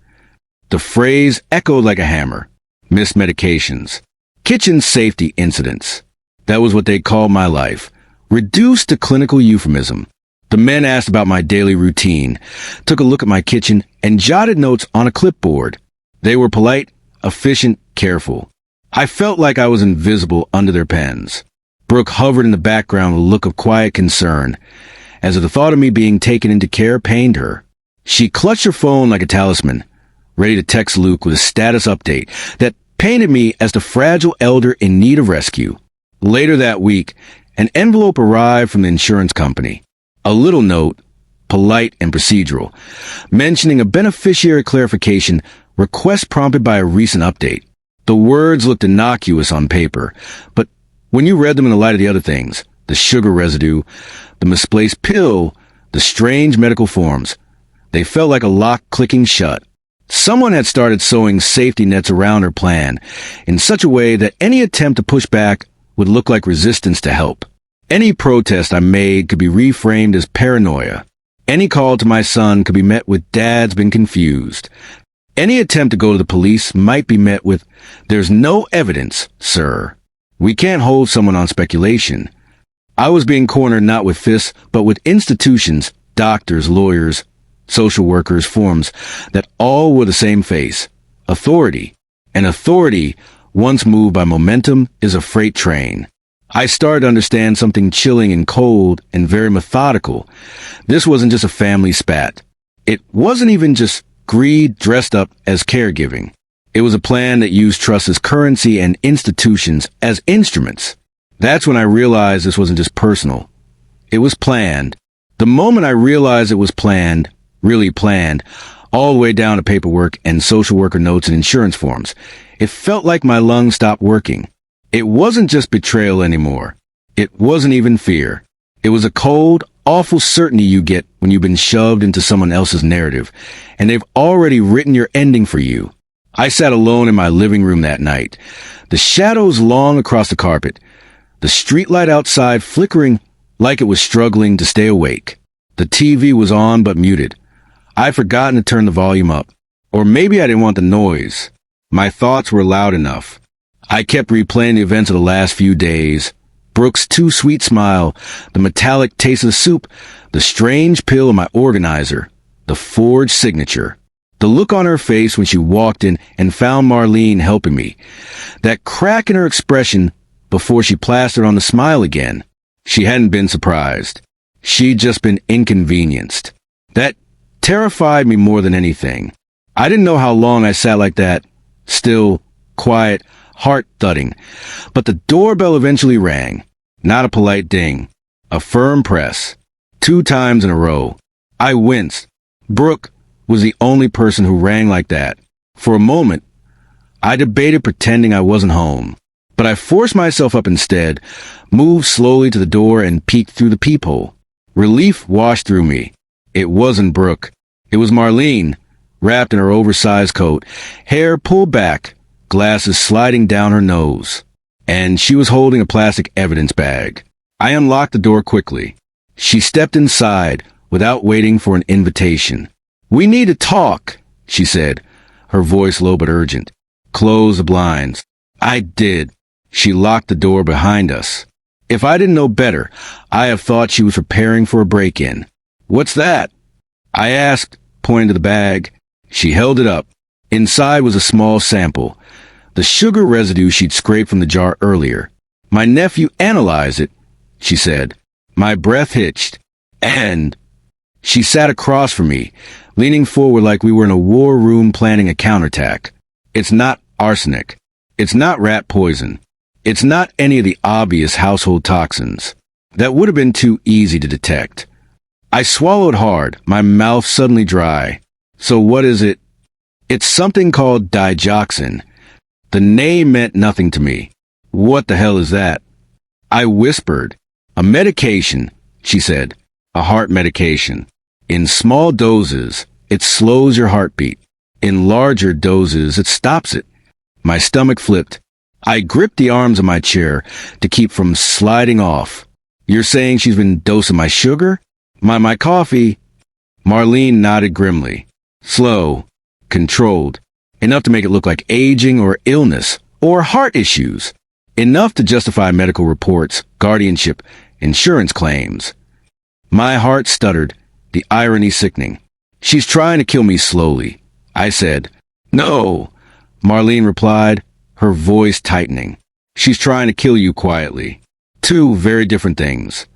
The phrase echoed like a hammer. Missed medications. Kitchen safety incidents. That was what they called my life. Reduced to clinical euphemism. The men asked about my daily routine, took a look at my kitchen, and jotted notes on a clipboard. They were polite, efficient, careful. I felt like I was invisible under their pens. Brooke hovered in the background with a look of quiet concern, as if the thought of me being taken into care pained her. She clutched her phone like a talisman, ready to text Luke with a status update that painted me as the fragile elder in need of rescue. Later that week, an envelope arrived from the insurance company. A little note, polite and procedural, mentioning a beneficiary clarification request prompted by a recent update. The words looked innocuous on paper, but when you read them in the light of the other things, the sugar residue, the misplaced pill, the strange medical forms, they felt like a lock clicking shut. Someone had started sewing safety nets around her plan in such a way that any attempt to push back would look like resistance to help. Any protest I made could be reframed as paranoia. Any call to my son could be met with "Dad's been confused." Any attempt to go to the police might be met with "There's no evidence, sir. We can't hold someone on speculation." I was being cornered not with fists, but with institutions, doctors, lawyers, social workers, forms that all wore the same face: authority. And authority, once moved by momentum, is a freight train. I started to understand something chilling and cold and very methodical. This wasn't just a family spat. It wasn't even just greed dressed up as caregiving. It was a plan that used trust as currency and institutions as instruments. That's when I realized this wasn't just personal. It was planned. The moment I realized it was planned, really planned, all the way down to paperwork and social worker notes and insurance forms, it felt like my lungs stopped working. It wasn't just betrayal anymore. It wasn't even fear. It was a cold, awful certainty you get when you've been shoved into someone else's narrative, and they've already written your ending for you. I sat alone in my living room that night, the shadows long across the carpet, the streetlight outside flickering like it was struggling to stay awake. The TV was on but muted. I'd forgotten to turn the volume up. Or maybe I didn't want the noise. My thoughts were loud enough. I kept replaying the events of the last few days. Brooke's too sweet smile, the metallic taste of the soup, the strange pill in my organizer, the forged signature. The look on her face when she walked in and found Marlene helping me. That crack in her expression before she plastered on the smile again. She hadn't been surprised. She'd just been inconvenienced. That terrified me more than anything. I didn't know how long I sat like that, still, quiet, heart thudding. But the doorbell eventually rang. Not a polite ding. A firm press. 2 times in a row. I winced. Brooke was the only person who rang like that. For a moment, I debated pretending I wasn't home. But I forced myself up instead, moved slowly to the door and peeked through the peephole. Relief washed through me. It wasn't Brooke. It was Marlene, wrapped in her oversized coat, hair pulled back, glasses sliding down her nose. And she was holding a plastic evidence bag. I unlocked the door quickly. She stepped inside without waiting for an invitation. "We need to talk," she said, her voice low but urgent. "Close the blinds." I did. She locked the door behind us. If I didn't know better, I have thought she was preparing for a break-in. "What's that?" I asked, pointing to the bag. She held it up. Inside was a small sample, the sugar residue she'd scraped from the jar earlier. "My nephew analyzed it," she said. My breath hitched. "And?" She sat across from me, leaning forward like we were in a war room planning a counterattack. "It's not arsenic. It's not rat poison. It's not any of the obvious household toxins. That would have been too easy to detect. I swallowed hard, my mouth suddenly dry. So what is it? It's something called digoxin. The name meant nothing to me. What the hell is that? I whispered. A medication, she said. A heart medication. In small doses, it slows your heartbeat. In larger doses, it stops it. My stomach flipped. I gripped the arms of my chair to keep from sliding off. You're saying she's been dosing my sugar? My coffee? Marlene nodded grimly. Slow. Controlled. Enough to make it look like aging or illness or heart issues. Enough to justify medical reports, guardianship, insurance claims. My heart stuttered, the irony sickening. She's trying to kill me slowly. I said. No. Marlene replied, her voice tightening. She's trying to kill you quietly. Two very different things.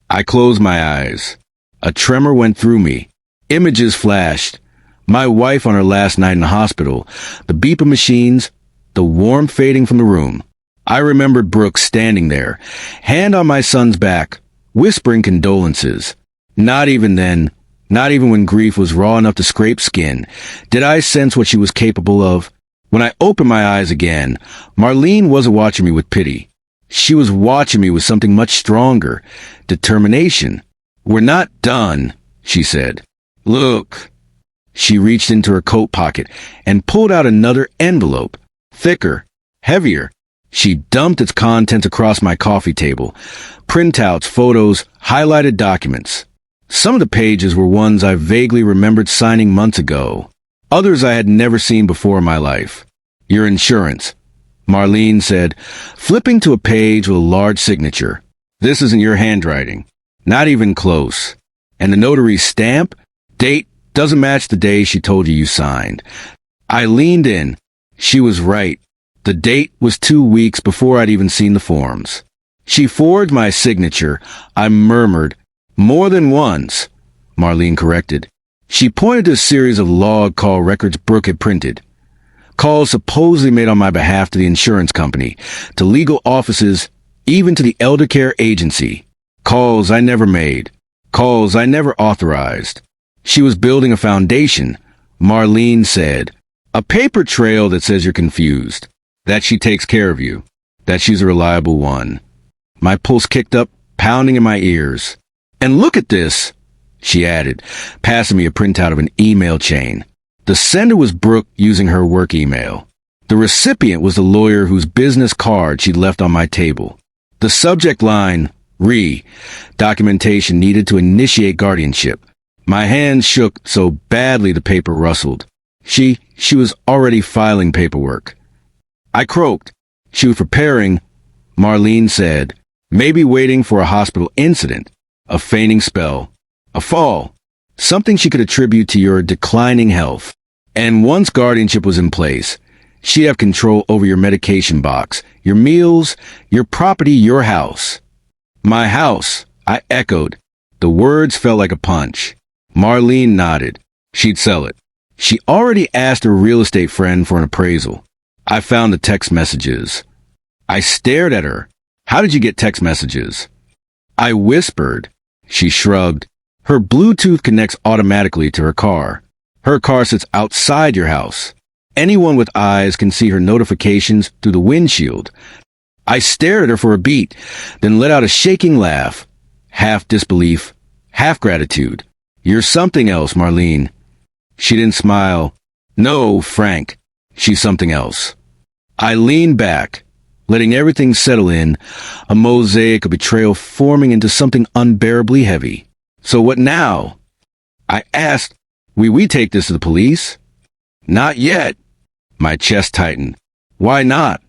I closed my eyes. A tremor went through me. Images flashed. My wife on her last night in the hospital, the beep of machines, the warmth fading from the room. I remembered Brooke standing there, hand on my son's back, whispering condolences. Not even then, not even when grief was raw enough to scrape skin, did I sense what she was capable of. When I opened my eyes again, Marlene wasn't watching me with pity. She was watching me with something much stronger, determination. We're not done, she said. Look. She reached into her coat pocket and pulled out another envelope, thicker, heavier. She dumped its contents across my coffee table. Printouts, photos, highlighted documents. Some of the pages were ones I vaguely remembered signing months ago. Others I had never seen before in my life. Your insurance, Marlene said, flipping to a page with a large signature. This isn't your handwriting. Not even close. And the notary's stamp, date, doesn't match the day she told you signed. I leaned in. She was right. The date was 2 weeks before I'd even seen the forms. She forged my signature. I murmured. More than once, Marlene corrected. She pointed to a series of log call records Brooke had printed. Calls supposedly made on my behalf to the insurance company, to legal offices, even to the elder care agency. Calls I never made. Calls I never authorized. She was building a foundation, Marlene said. A paper trail that says you're confused. That she takes care of you. That she's a reliable one. My pulse kicked up, pounding in my ears. And look at this, she added, passing me a printout of an email chain. The sender was Brooke using her work email. The recipient was the lawyer whose business card she'd left on my table. The subject line, documentation needed to initiate guardianship. My hands shook so badly the paper rustled. She was already filing paperwork. I croaked. She was preparing, Marlene said, maybe waiting for a hospital incident, a fainting spell, a fall, something she could attribute to your declining health. And once guardianship was in place, she'd have control over your medication box, your meals, your property, your house. My house, I echoed. The words felt like a punch. Marlene nodded. She'd sell it. She already asked her real estate friend for an appraisal. I found the text messages. I stared at her. How did you get text messages? I whispered. She shrugged. Her Bluetooth connects automatically to her car. Her car sits outside your house. Anyone with eyes can see her notifications through the windshield. I stared at her for a beat, then let out a shaking laugh. Half disbelief, half gratitude. You're something else, Marlene. She didn't smile. No, Frank. She's something else. I leaned back, letting everything settle in, a mosaic of betrayal forming into something unbearably heavy. So what now? I asked, we take this to the police? Not yet. My chest tightened. Why not?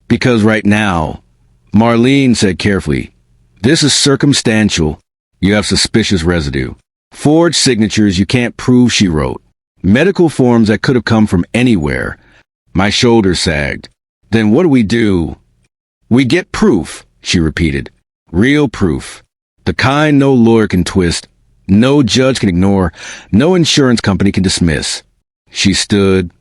Because right now, Marlene said carefully, this is circumstantial. You have suspicious residue. Forged signatures you can't prove she wrote. Medical forms that could have come from anywhere. My shoulders sagged. Then what do? We get proof, she repeated. Real proof. The kind no lawyer can twist, no judge can ignore, no insurance company can dismiss. She stood,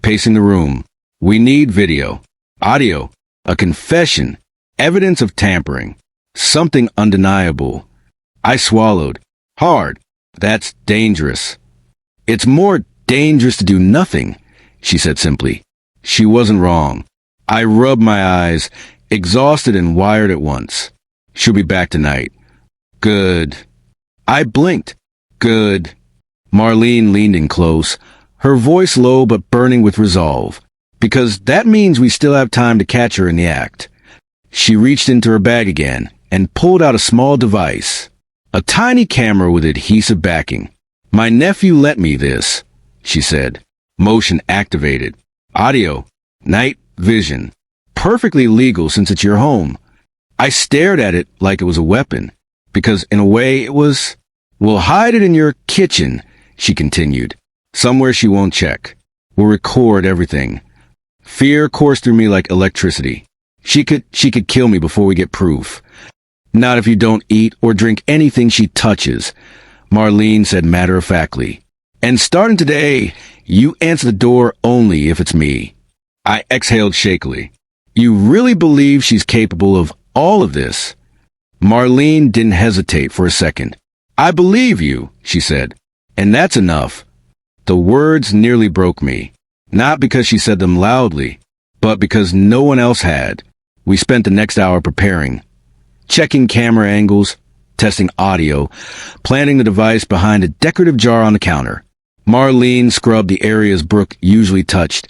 pacing the room. We need video, audio, a confession, evidence of tampering. Something undeniable. I swallowed. Hard. That's dangerous. It's more dangerous to do nothing, she said simply. She wasn't wrong. I rubbed my eyes, exhausted and wired at once. She'll be back tonight. Good. I blinked. Good. Marlene leaned in close, her voice low but burning with resolve, because that means we still have time to catch her in the act. She reached into her bag again and pulled out a small device, a tiny camera with adhesive backing. My nephew lent me this, she said. Motion activated. Audio. Night vision. Perfectly legal since it's your home. I stared at it like it was a weapon, because in a way it was. We'll hide it in your kitchen, she continued. Somewhere she won't check. We'll record everything. Fear coursed through me like electricity. She could kill me before we get proof. Not if you don't eat or drink anything she touches, Marlene said matter-of-factly. And starting today, you answer the door only if it's me. I exhaled shakily. You really believe she's capable of all of this? Marlene didn't hesitate for a second. I believe you, she said. And that's enough. The words nearly broke me. Not because she said them loudly, but because no one else had. We spent the next hour preparing, checking camera angles, testing audio, planting the device behind a decorative jar on the counter. Marlene scrubbed the areas Brooke usually touched,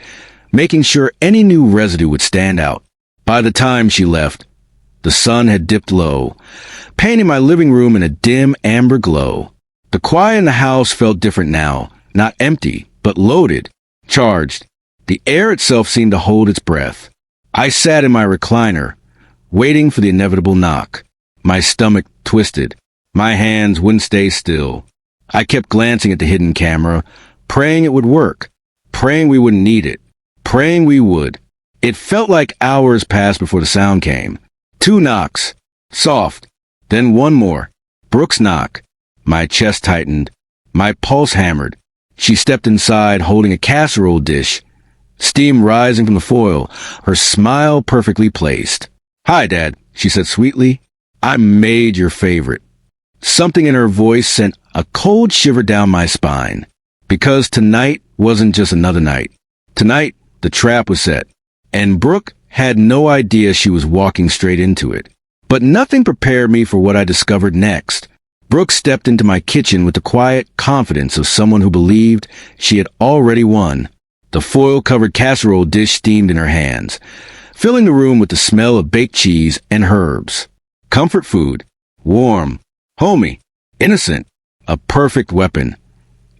making sure any new residue would stand out. By the time she left, the sun had dipped low, painting my living room in a dim amber glow. The quiet in the house felt different now, not empty, but loaded, charged. The air itself seemed to hold its breath. I sat in my recliner, waiting for the inevitable knock. My stomach twisted. My hands wouldn't stay still. I kept glancing at the hidden camera, praying it would work, praying we wouldn't need it, praying we would. It felt like hours passed before the sound came. 2 knocks. Soft. Then one more. Brooke's knock. My chest tightened. My pulse hammered. She stepped inside holding a casserole dish, steam rising from the foil, her smile perfectly placed. Hi, Dad, she said sweetly. I made your favorite. Something in her voice sent a cold shiver down my spine. Because tonight wasn't just another night. Tonight, the trap was set. And Brooke had no idea she was walking straight into it. But nothing prepared me for what I discovered next. Brooke stepped into my kitchen with the quiet confidence of someone who believed she had already won. The foil-covered casserole dish steamed in her hands, filling the room with the smell of baked cheese and herbs. Comfort food. Warm. Homey. Innocent. A perfect weapon.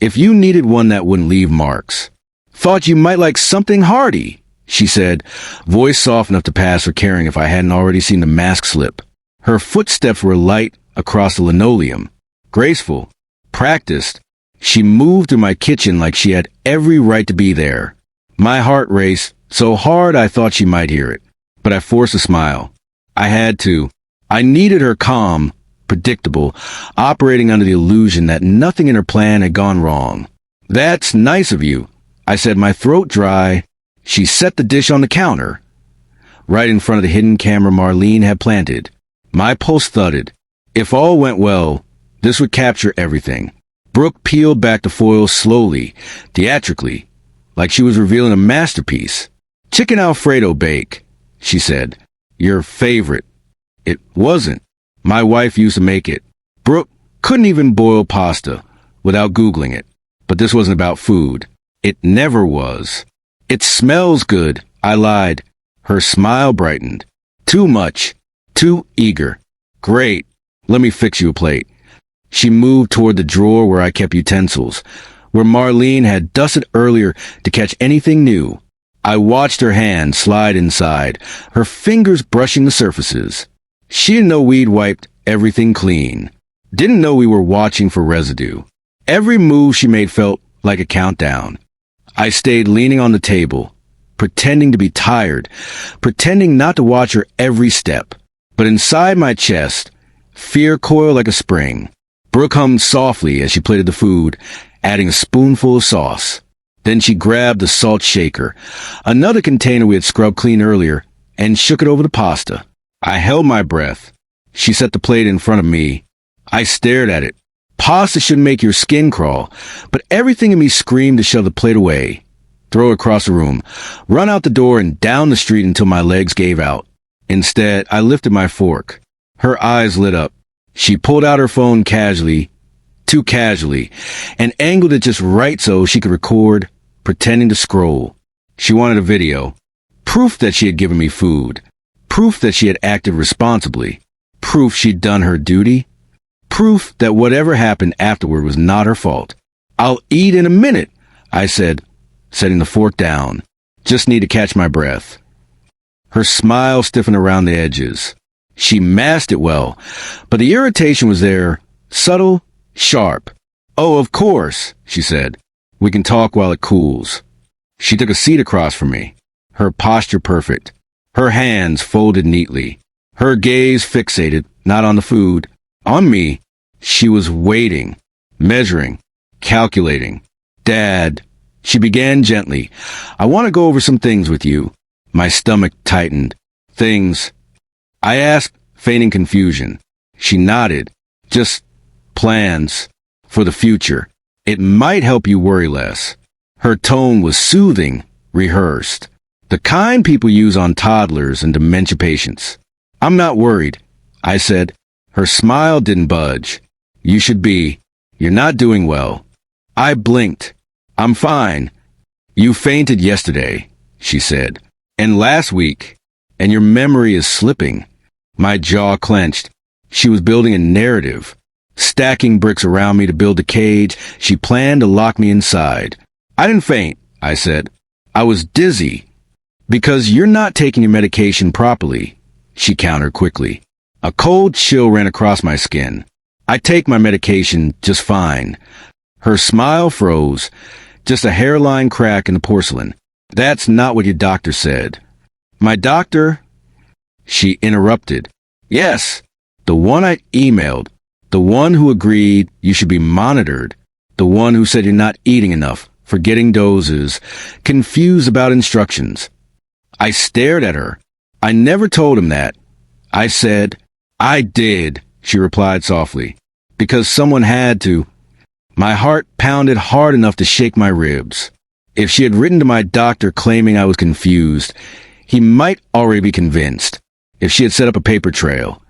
If you needed one that wouldn't leave marks. Thought you might like something hearty, she said, voice soft enough to pass for caring if I hadn't already seen the mask slip. Her footsteps were light across the linoleum, graceful, practiced. She moved through my kitchen like she had every right to be there. My heart raced so hard I thought she might hear it, but I forced a smile. I had to. I needed her calm, predictable, operating under the illusion that nothing in her plan had gone wrong. That's nice of you, I said, my throat dry. She set the dish on the counter, right in front of the hidden camera Marlene had planted. My pulse thudded. If all went well, this would capture everything. Brooke peeled back the foil slowly, theatrically, like she was revealing a masterpiece. Chicken Alfredo bake, she said. Your favorite. It wasn't. My wife used to make it. Brooke couldn't even boil pasta without Googling it. But this wasn't about food. It never was. It smells good, I lied. Her smile brightened. Too much. Too eager. Great. Let me fix you a plate. She moved toward the drawer where I kept utensils, where Marlene had dusted earlier to catch anything new. I watched her hand slide inside, her fingers brushing the surfaces. She didn't know we'd wiped everything clean. Didn't know we were watching for residue. Every move she made felt like a countdown. I stayed leaning on the table, pretending to be tired, pretending not to watch her every step. But inside my chest, fear coiled like a spring. Brooke hummed softly as she plated the food, adding a spoonful of sauce. Then she grabbed the salt shaker, another container we had scrubbed clean earlier, and shook it over the pasta. I held my breath. She set the plate in front of me. I stared at it. Pasta should make your skin crawl, but everything in me screamed to shove the plate away, throw it across the room, run out the door and down the street until my legs gave out. Instead, I lifted my fork. Her eyes lit up. She pulled out her phone casually, too casually, and angled it just right so she could record, pretending to scroll. She wanted a video. Proof that she had given me food. Proof that she had acted responsibly. Proof she'd done her duty. Proof that whatever happened afterward was not her fault. I'll eat in a minute, I said, setting the fork down. Just need to catch my breath. Her smile stiffened around the edges. She masked it well, but the irritation was there, subtle, sharp. Oh, of course, she said. We can talk while it cools. She took a seat across from me, her posture perfect, her hands folded neatly, her gaze fixated, not on the food, on me. She was waiting, measuring, calculating. Dad, she began gently, I want to go over some things with you. My stomach tightened. Things. I asked, feigning confusion. She nodded. Just plans for the future. It might help you worry less. Her tone was soothing, rehearsed. The kind people use on toddlers and dementia patients. I'm not worried, I said. Her smile didn't budge. You should be. You're not doing well. I blinked. I'm fine. You fainted yesterday, she said. And last week. And your memory is slipping. My jaw clenched. She was building a narrative. Stacking bricks around me to build a cage, she planned to lock me inside. I didn't faint, I said. I was dizzy. Because you're not taking your medication properly, she countered quickly. A cold chill ran across my skin. I take my medication just fine. Her smile froze, just a hairline crack in the porcelain. That's not what your doctor said. My doctor? She interrupted. Yes, the one I emailed. The one who agreed you should be monitored. The one who said you're not eating enough, forgetting doses, confused about instructions. I stared at her. I never told him that. I said, I did, she replied softly, because someone had to. My heart pounded hard enough to shake my ribs. If she had written to my doctor claiming I was confused, he might already be convinced. If she had set up a paper trail,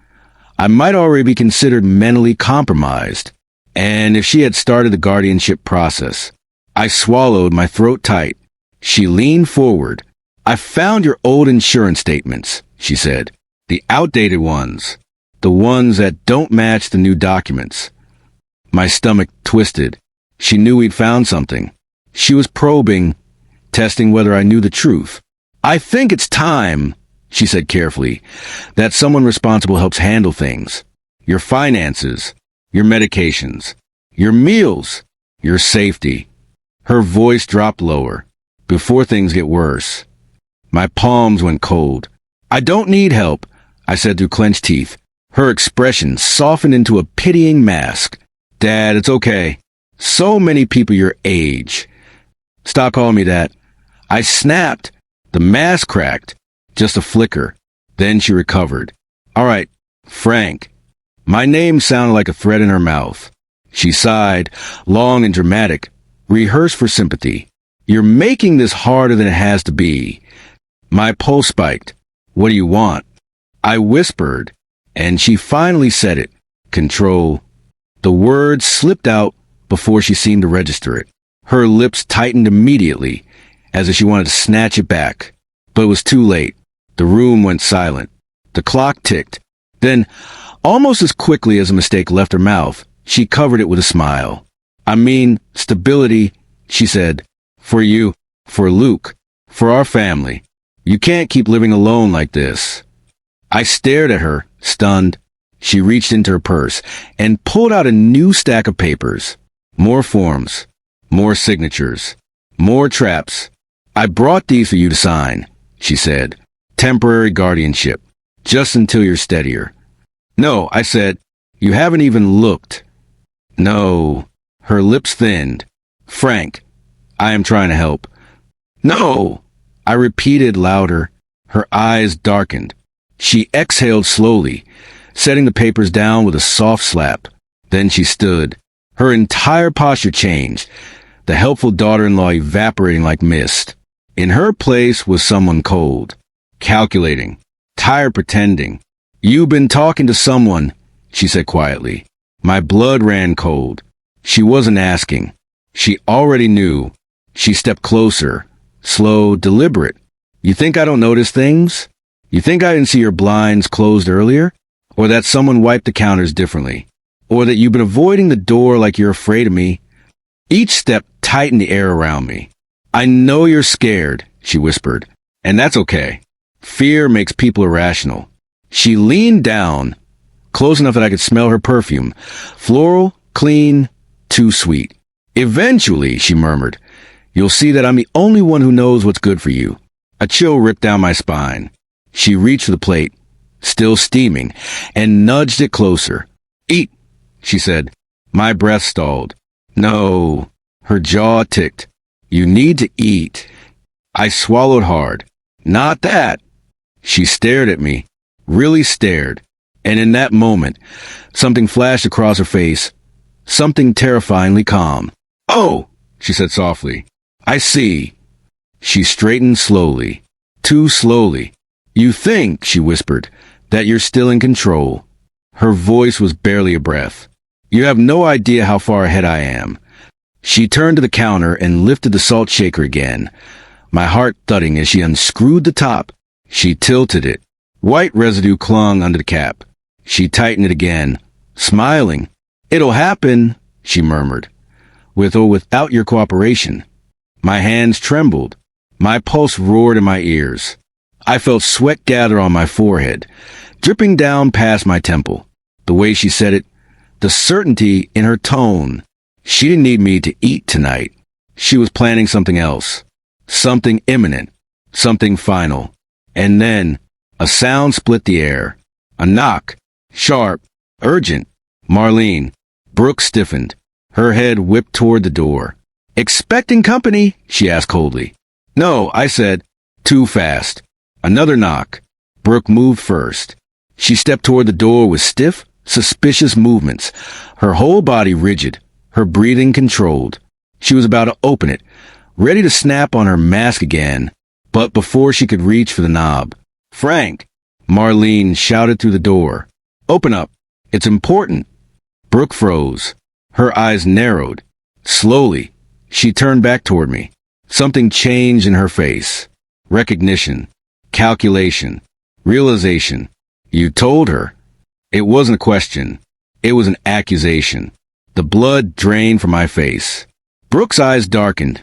I might already be considered mentally compromised. And if she had started the guardianship process. I swallowed, my throat tight. She leaned forward. I found your old insurance statements, she said. The outdated ones. The ones that don't match the new documents. My stomach twisted. She knew we'd found something. She was probing, testing whether I knew the truth. I think it's time, she said carefully, that someone responsible helps handle things. Your finances, your medications, your meals, your safety. Her voice dropped lower, before things get worse. My palms went cold. I don't need help, I said through clenched teeth. Her expression softened into a pitying mask. Dad, it's okay. So many people your age. Stop calling me that. I snapped. The mask cracked. Just a flicker. Then she recovered. All right, Frank. My name sounded like a threat in her mouth. She sighed, long and dramatic, rehearsed for sympathy. You're making this harder than it has to be. My pulse spiked. What do you want? I whispered, and she finally said it. Control. The words slipped out before she seemed to register it. Her lips tightened immediately, as if she wanted to snatch it back. But it was too late. The room went silent. The clock ticked. Then, almost as quickly as a mistake left her mouth, she covered it with a smile. I mean, stability, she said. For you, for Luke, for our family. You can't keep living alone like this. I stared at her, stunned. She reached into her purse and pulled out a new stack of papers. More forms, more signatures, more traps. I brought these for you to sign, she said. Temporary guardianship, just until you're steadier. No, I said, you haven't even looked. No. Her lips thinned. Frank, I am trying to help. No, I repeated louder. Her eyes darkened. She exhaled slowly, setting the papers down with a soft slap. Then she stood. Her entire posture changed, the helpful daughter-in-law evaporating like mist. In her place was someone cold, calculating, tired pretending. "You've been talking to someone," she said quietly. My blood ran cold. She wasn't asking. She already knew. She stepped closer, slow, deliberate. "You think I don't notice things? You think I didn't see your blinds closed earlier? Or that someone wiped the counters differently? Or that you've been avoiding the door like you're afraid of me?" Each step tightened the air around me. "I know you're scared," she whispered, "and that's okay. Fear makes people irrational." She leaned down, close enough that I could smell her perfume. Floral, clean, too sweet. "Eventually," she murmured, "you'll see that I'm the only one who knows what's good for you." A chill ripped down my spine. She reached for the plate, still steaming, and nudged it closer. "Eat," she said. My breath stalled. "No." Her jaw ticked. "You need to eat." I swallowed hard. "Not that." She stared at me, really stared. And in that moment, something flashed across her face, something terrifyingly calm. "Oh," she said softly. "I see." She straightened slowly, too slowly. "You think," she whispered, "that you're still in control." Her voice was barely a breath. "You have no idea how far ahead I am." She turned to the counter and lifted the salt shaker again, my heart thudding as she unscrewed the top. She tilted it. White residue clung under the cap. She tightened it again, smiling. "It'll happen," she murmured, "with or without your cooperation." My hands trembled. My pulse roared in my ears. I felt sweat gather on my forehead, dripping down past my temple. The way she said it, the certainty in her tone. She didn't need me to eat tonight. She was planning something else. Something imminent. Something final. And then, a sound split the air. A knock. Sharp. Urgent. Marlene. Brooke stiffened. Her head whipped toward the door. "Expecting company?" she asked coldly. "No," I said. Too fast. Another knock. Brooke moved first. She stepped toward the door with stiff, suspicious movements, her whole body rigid, her breathing controlled. She was about to open it, ready to snap on her mask again, but before she could reach for the knob, "Frank!" Marlene shouted through the door. "Open up. It's important." Brooke froze. Her eyes narrowed. Slowly, she turned back toward me. Something changed in her face. Recognition. Calculation. Realization. "You told her." It wasn't a question. It was an accusation. The blood drained from my face. Brooke's eyes darkened,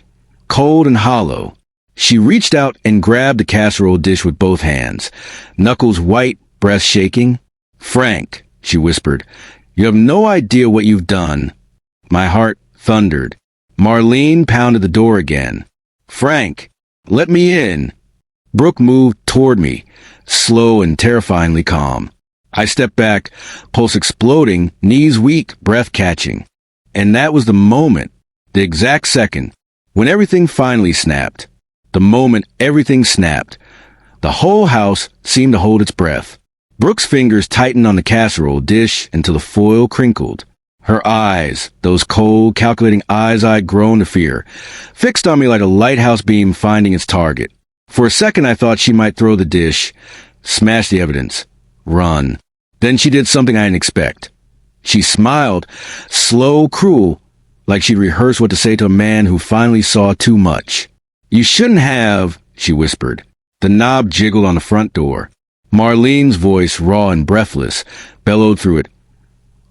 cold and hollow. She reached out and grabbed the casserole dish with both hands, knuckles white, breath shaking. "Frank," she whispered, "you have no idea what you've done." My heart thundered. Marlene pounded the door again. "Frank, let me in." Brooke moved toward me, slow and terrifyingly calm. I stepped back, pulse exploding, knees weak, breath catching. And that was the moment, the exact second, when everything finally snapped. The moment everything snapped. The whole house seemed to hold its breath. Brooke's fingers tightened on the casserole dish until the foil crinkled. Her eyes, those cold, calculating eyes I'd grown to fear, fixed on me like a lighthouse beam finding its target. For a second I thought she might throw the dish, smash the evidence, run. Then she did something I didn't expect. She smiled, slow, cruel, like she'd rehearsed what to say to a man who finally saw too much. "You shouldn't have," she whispered. The knob jiggled on the front door. Marlene's voice, raw and breathless, bellowed through it.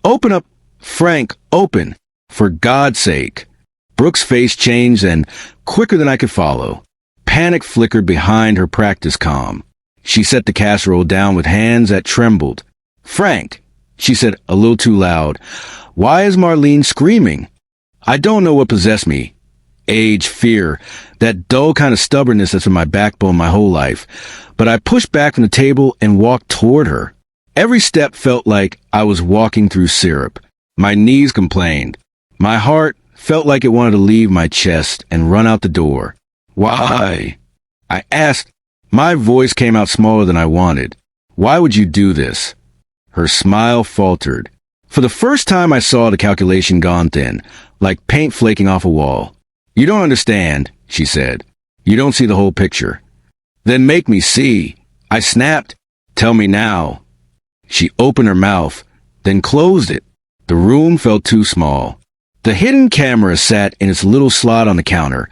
"Open up, Frank, open. For God's sake." Brooke's face changed and, quicker than I could follow, panic flickered behind her practiced calm. She set the casserole down with hands that trembled. "Frank," she said a little too loud, "why is Marlene screaming?" I don't know what possessed me. Age, fear, that dull kind of stubbornness that's in my backbone my whole life. But I pushed back from the table and walked toward her. Every step felt like I was walking through syrup. My knees complained. My heart felt like it wanted to leave my chest and run out the door. "Why?" I asked. My voice came out smaller than I wanted. "Why would you do this?" Her smile faltered. For the first time I saw the calculation gone thin, like paint flaking off a wall. "You don't understand," she said. "You don't see the whole picture." "Then make me see." I snapped. "Tell me now." She opened her mouth, then closed it. The room felt too small. The hidden camera sat in its little slot on the counter,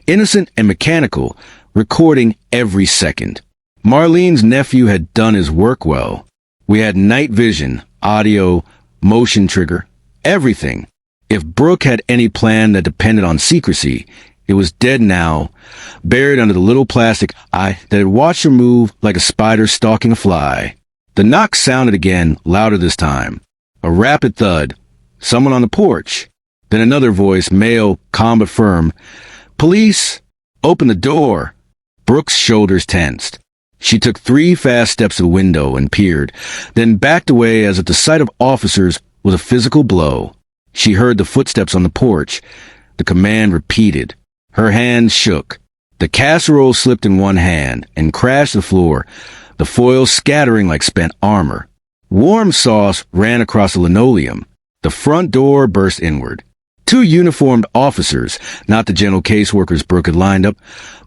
innocent and mechanical, recording every second. Marlene's nephew had done his work well. We had night vision, audio, motion trigger, everything. If Brooke had any plan that depended on secrecy, it was dead now, buried under the little plastic eye that had watched her move like a spider stalking a fly. The knock sounded again, louder this time. A rapid thud. Someone on the porch. Then another voice, male, calm but firm. "Police! Open the door!" Brooke's shoulders tensed. She took 3 fast steps to the window and peered, then backed away as if the sight of officers was a physical blow. She heard the footsteps on the porch. The command repeated. Her hands shook. The casserole slipped in one hand and crashed to the floor, the foil scattering like spent armor. Warm sauce ran across the linoleum. The front door burst inward. 2 uniformed officers, not the gentle caseworkers Brooke had lined up,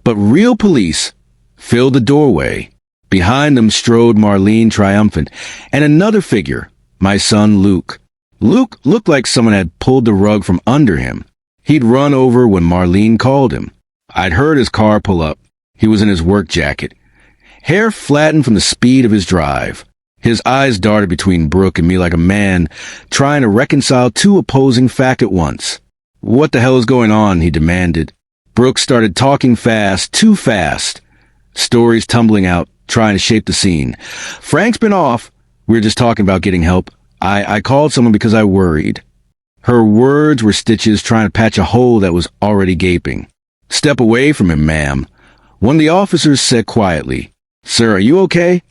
but real police, filled the doorway. Behind them strode Marlene triumphant, and another figure, my son Luke. Luke looked like someone had pulled the rug from under him. He'd run over when Marlene called him. I'd heard his car pull up. He was in his work jacket. Hair flattened from the speed of his drive. His eyes darted between Brooke and me like a man trying to reconcile 2 opposing facts at once. "What the hell is going on?" he demanded. Brooke started talking fast, too fast. Stories tumbling out, trying to shape the scene. "Frank's been off. We were just talking about getting help. I called someone because I worried." Her words were stitches trying to patch a hole that was already gaping. "Step away from him, ma'am." One of the officers said quietly, "Sir, are you okay?"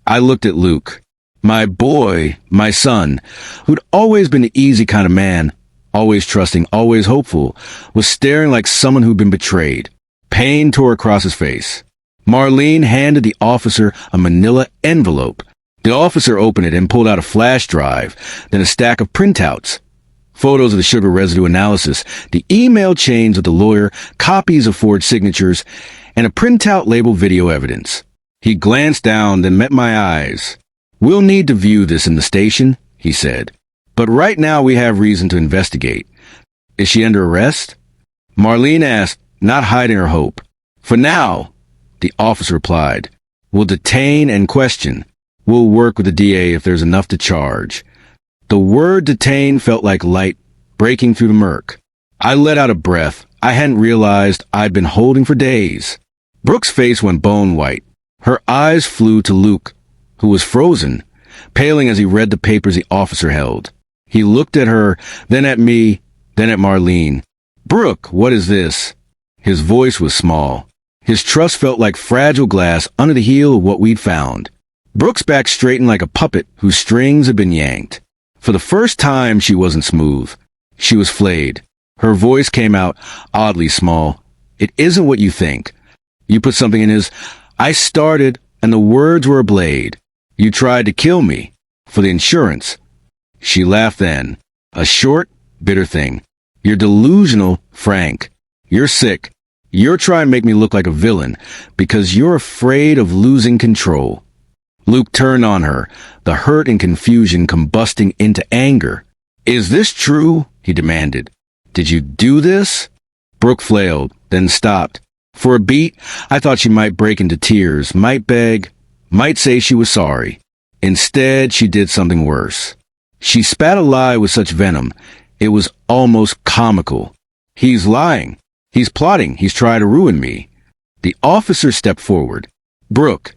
I looked at Luke. My boy, my son, who'd always been the easy kind of man, always trusting, always hopeful, was staring like someone who'd been betrayed. Pain tore across his face. Marlene handed the officer a manila envelope. The officer opened it and pulled out a flash drive, then a stack of printouts. Photos of the sugar residue analysis, the email chains of the lawyer, copies of forged signatures, and a printout labeled video evidence. He glanced down, then met my eyes. "We'll need to view this in the station," he said. "But right now we have reason to investigate." "Is she under arrest?" Marlene asked, not hiding her hope. "For now," the officer replied. "We'll detain and question. We'll work with the DA if there's enough to charge." The word detain felt like light breaking through the murk. I let out a breath I hadn't realized I'd been holding for days. Brooke's face went bone white. Her eyes flew to Luke, who was frozen, paling as he read the papers the officer held. He looked at her, then at me, then at Marlene. "Brooke, what is this?" His voice was small. His trust felt like fragile glass under the heel of what we'd found. Brooke's back straightened like a puppet whose strings had been yanked. For the first time, she wasn't smooth. She was flayed. Her voice came out oddly small. "It isn't what you think. You put something in his... I started, and the words were a blade. You tried to kill me. For the insurance." She laughed then. A short, bitter thing. "You're delusional, Frank. You're sick. You're trying to make me look like a villain because you're afraid of losing control." Luke turned on her, the hurt and confusion combusting into anger. "Is this true?" he demanded. "Did you do this?" Brooke flailed, then stopped. For a beat, I thought she might break into tears, might beg, might say she was sorry. Instead, she did something worse. She spat a lie with such venom, it was almost comical. "He's lying. He's plotting. He's trying to ruin me." The officer stepped forward. "Brooke,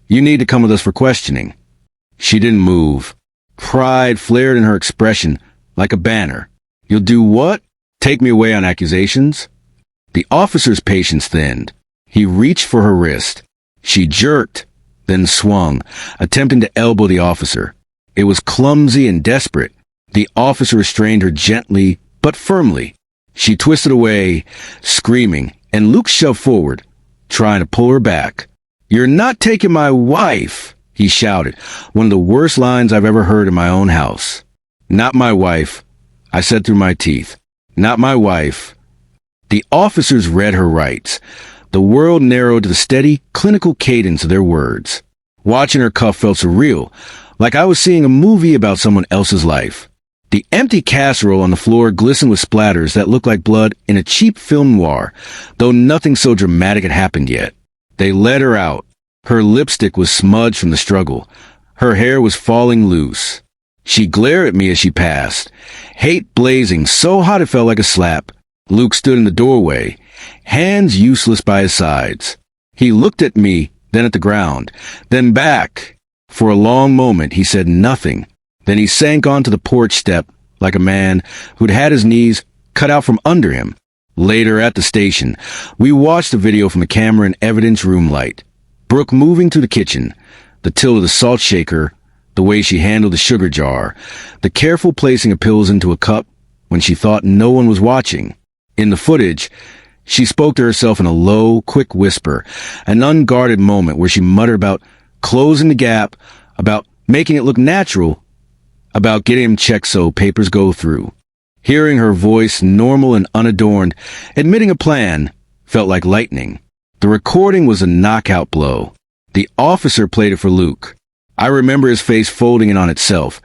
you need to come with us for questioning." She didn't move. Pride flared in her expression like a banner. "You'll do what? Take me away on accusations?" The officer's patience thinned. He reached for her wrist. She jerked, then swung, attempting to elbow the officer. It was clumsy and desperate. The officer restrained her gently but firmly. She twisted away, screaming, and Luke shoved forward, trying to pull her back. "You're not taking my wife," he shouted, one of the worst lines I've ever heard in my own house. "Not my wife," I said through my teeth. "Not my wife." The officers read her rights. The world narrowed to the steady, clinical cadence of their words. Watching her cuff felt surreal, like I was seeing a movie about someone else's life. The empty casserole on the floor glistened with splatters that looked like blood in a cheap film noir, though nothing so dramatic had happened yet. They led her out. Her lipstick was smudged from the struggle. Her hair was falling loose. She glared at me as she passed, hate blazing so hot it felt like a slap. Luke stood in the doorway, hands useless by his sides. He looked at me, then at the ground, then back. For a long moment he said nothing. Then he sank onto the porch step like a man who'd had his knees cut out from under him. Later at the station, we watched the video from the camera and evidence room light. Brooke moving to the kitchen, the tilt of the salt shaker, the way she handled the sugar jar, the careful placing of pills into a cup when she thought no one was watching. In the footage, she spoke to herself in a low, quick whisper, an unguarded moment where she muttered about closing the gap, about making it look natural, about getting him checked so papers go through. Hearing her voice, normal and unadorned, admitting a plan, felt like lightning. The recording was a knockout blow. The officer played it for Luke. I remember his face folding in on itself,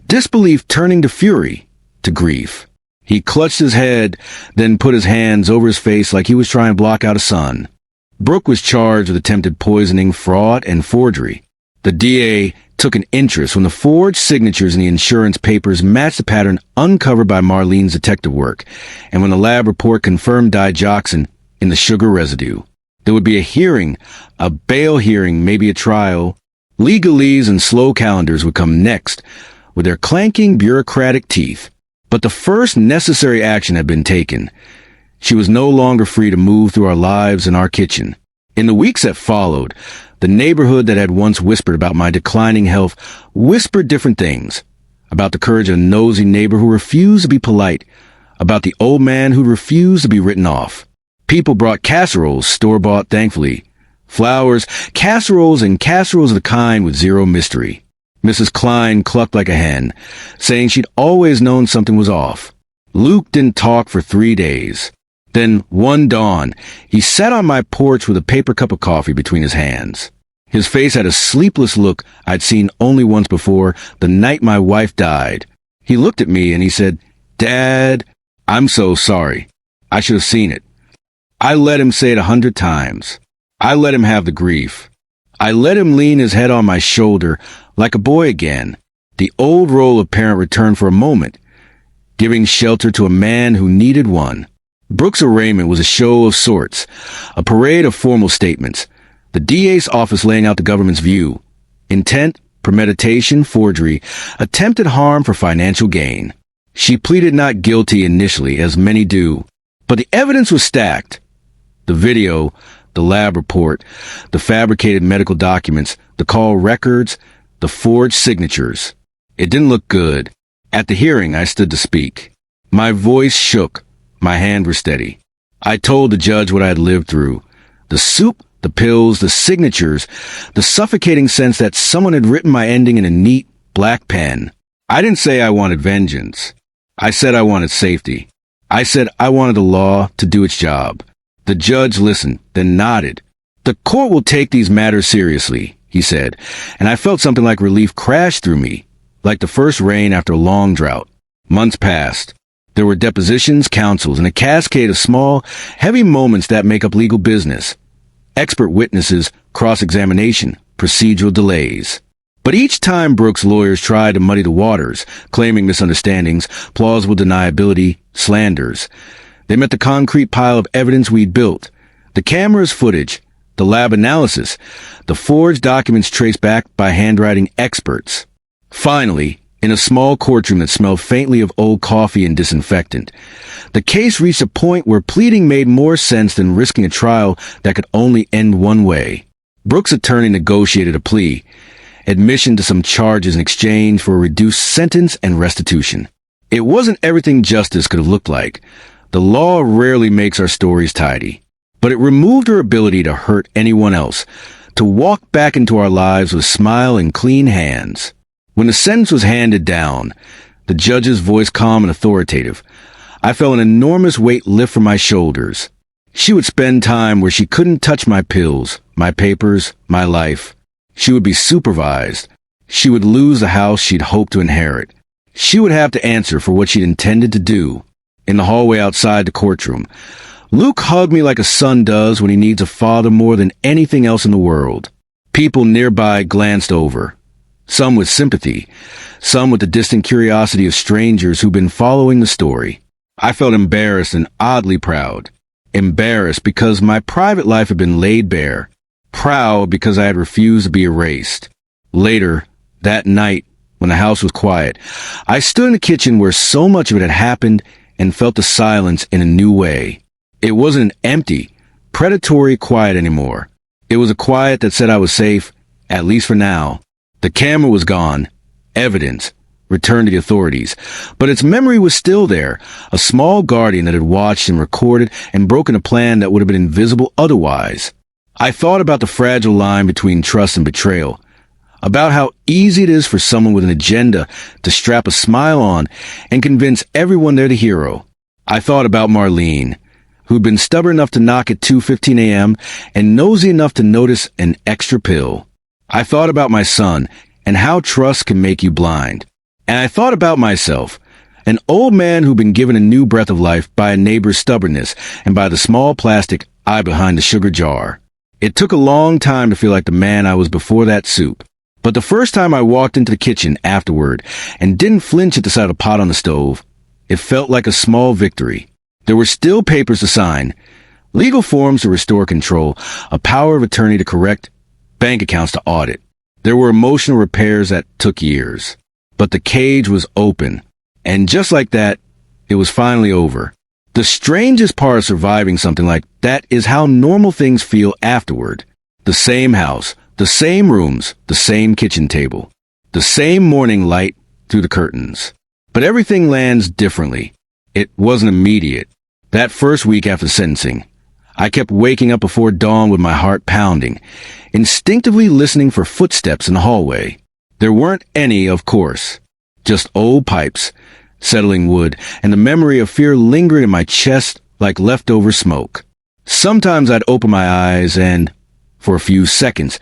disbelief turning to fury, to grief. He clutched his head, then put his hands over his face like he was trying to block out a sun. Brooke was charged with attempted poisoning, fraud, and forgery. The DA took an interest when the forged signatures in the insurance papers matched the pattern uncovered by Marlene's detective work, and when the lab report confirmed digoxin in the sugar residue. There would be a hearing, a bail hearing, maybe a trial. Legalese and slow calendars would come next, with their clanking bureaucratic teeth. But the first necessary action had been taken. She was no longer free to move through our lives and our kitchen. In the weeks that followed, the neighborhood that had once whispered about my declining health whispered different things. About the courage of a nosy neighbor who refused to be polite. About the old man who refused to be written off. People brought casseroles, store-bought, thankfully. Flowers, casseroles, and casseroles of the kind with zero mystery. Mrs. Klein clucked like a hen, saying she'd always known something was off. Luke didn't talk for 3 days. Then, one dawn, he sat on my porch with a paper cup of coffee between his hands. His face had a sleepless look I'd seen only once before, the night my wife died. He looked at me and he said, "Dad, I'm so sorry. I should have seen it." I let him say it 100 times. I let him have the grief. I let him lean his head on my shoulder like a boy again. The old role of parent returned for a moment, giving shelter to a man who needed one. Brooke's arraignment was a show of sorts, a parade of formal statements. The DA's office laying out the government's view. Intent, premeditation, forgery, attempted harm for financial gain. She pleaded not guilty initially, as many do, but the evidence was stacked. The video, the lab report, the fabricated medical documents, the call records, the forged signatures. It didn't look good. At the hearing, I stood to speak. My voice shook. My hands were steady. I told the judge what I had lived through. The soup, the pills, the signatures, the suffocating sense that someone had written my ending in a neat, black pen. I didn't say I wanted vengeance. I said I wanted safety. I said I wanted the law to do its job. The judge listened, then nodded. "The court will take these matters seriously," he said, and I felt something like relief crash through me, like the first rain after a long drought. Months passed. There were depositions, counsels, and a cascade of small, heavy moments that make up legal business. Expert witnesses, cross-examination, procedural delays. But each time Brooke's lawyers tried to muddy the waters, claiming misunderstandings, plausible deniability, slanders, they met the concrete pile of evidence we'd built. The camera's footage, the lab analysis, the forged documents traced back by handwriting experts. Finally, in a small courtroom that smelled faintly of old coffee and disinfectant, the case reached a point where pleading made more sense than risking a trial that could only end one way. Brooke's attorney negotiated a plea, admission to some charges in exchange for a reduced sentence and restitution. It wasn't everything justice could have looked like. The law rarely makes our stories tidy, but it removed her ability to hurt anyone else, to walk back into our lives with a smile and clean hands. When the sentence was handed down, the judge's voice calm and authoritative, I felt an enormous weight lift from my shoulders. She would spend time where she couldn't touch my pills, my papers, my life. She would be supervised. She would lose the house she'd hoped to inherit. She would have to answer for what she'd intended to do. In the hallway outside the courtroom, Luke hugged me like a son does when he needs a father more than anything else in the world. People nearby glanced over, some with sympathy, some with the distant curiosity of strangers who'd been following the story. I felt embarrassed and oddly proud. Embarrassed because my private life had been laid bare. Proud because I had refused to be erased. Later, that night, when the house was quiet, I stood in the kitchen where so much of it had happened and felt the silence in a new way. It wasn't an empty, predatory quiet anymore. It was a quiet that said I was safe, at least for now. The camera was gone. Evidence returned to the authorities. But its memory was still there, a small guardian that had watched and recorded and broken a plan that would have been invisible otherwise. I thought about the fragile line between trust and betrayal, about how easy it is for someone with an agenda to strap a smile on and convince everyone they're the hero. I thought about Marlene, who'd been stubborn enough to knock at 2:15 a.m. and nosy enough to notice an extra pill. I thought about my son and how trust can make you blind. And I thought about myself, an old man who'd been given a new breath of life by a neighbor's stubbornness and by the small plastic eye behind the sugar jar. It took a long time to feel like the man I was before that soup. But the first time I walked into the kitchen afterward and didn't flinch at the sight of the pot on the stove, it felt like a small victory. There were still papers to sign, legal forms to restore control, a power of attorney to correct, bank accounts to audit. There were emotional repairs that took years. But the cage was open. And just like that, it was finally over. The strangest part of surviving something like that is how normal things feel afterward. The same house, the same rooms, the same kitchen table, the same morning light through the curtains. But everything lands differently. It wasn't immediate. That first week after sentencing, I kept waking up before dawn with my heart pounding, instinctively listening for footsteps in the hallway. There weren't any, of course, just old pipes, settling wood, and the memory of fear lingered in my chest like leftover smoke. Sometimes I'd open my eyes and, for a few seconds,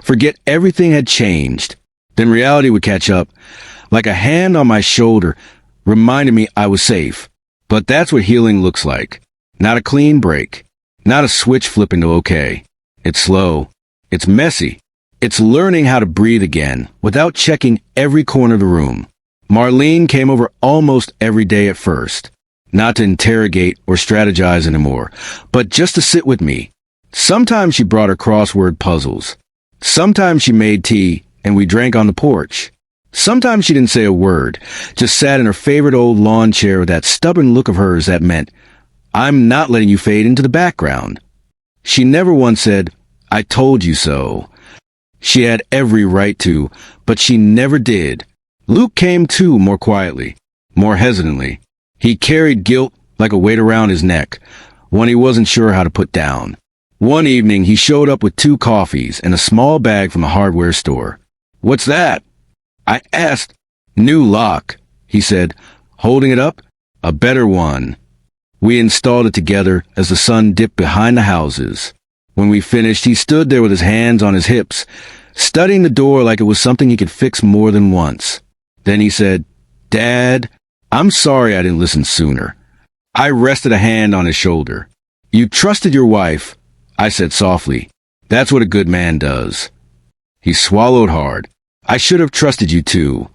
forget everything had changed. Then reality would catch up, like a hand on my shoulder, reminding me I was safe. But that's what healing looks like. Not a clean break. Not a switch flipping to okay. It's slow. It's messy. It's learning how to breathe again without checking every corner of the room. Marlene came over almost every day at first. Not to interrogate or strategize anymore, but just to sit with me. Sometimes she brought her crossword puzzles. Sometimes she made tea and we drank on the porch. Sometimes she didn't say a word, just sat in her favorite old lawn chair with that stubborn look of hers that meant, I'm not letting you fade into the background. She never once said, I told you so. She had every right to, but she never did. Luke came too more quietly, more hesitantly. He carried guilt like a weight around his neck, one he wasn't sure how to put down. One evening he showed up with 2 coffees and a small bag from a hardware store. What's that? I asked. New lock, he said, holding it up. A better one. We installed it together as the sun dipped behind the houses. When we finished, he stood there with his hands on his hips, studying the door like it was something he could fix more than once. Then he said, Dad, I'm sorry I didn't listen sooner. I rested a hand on his shoulder. You trusted your wife, I said softly. That's what a good man does. He swallowed hard. I should have trusted you too.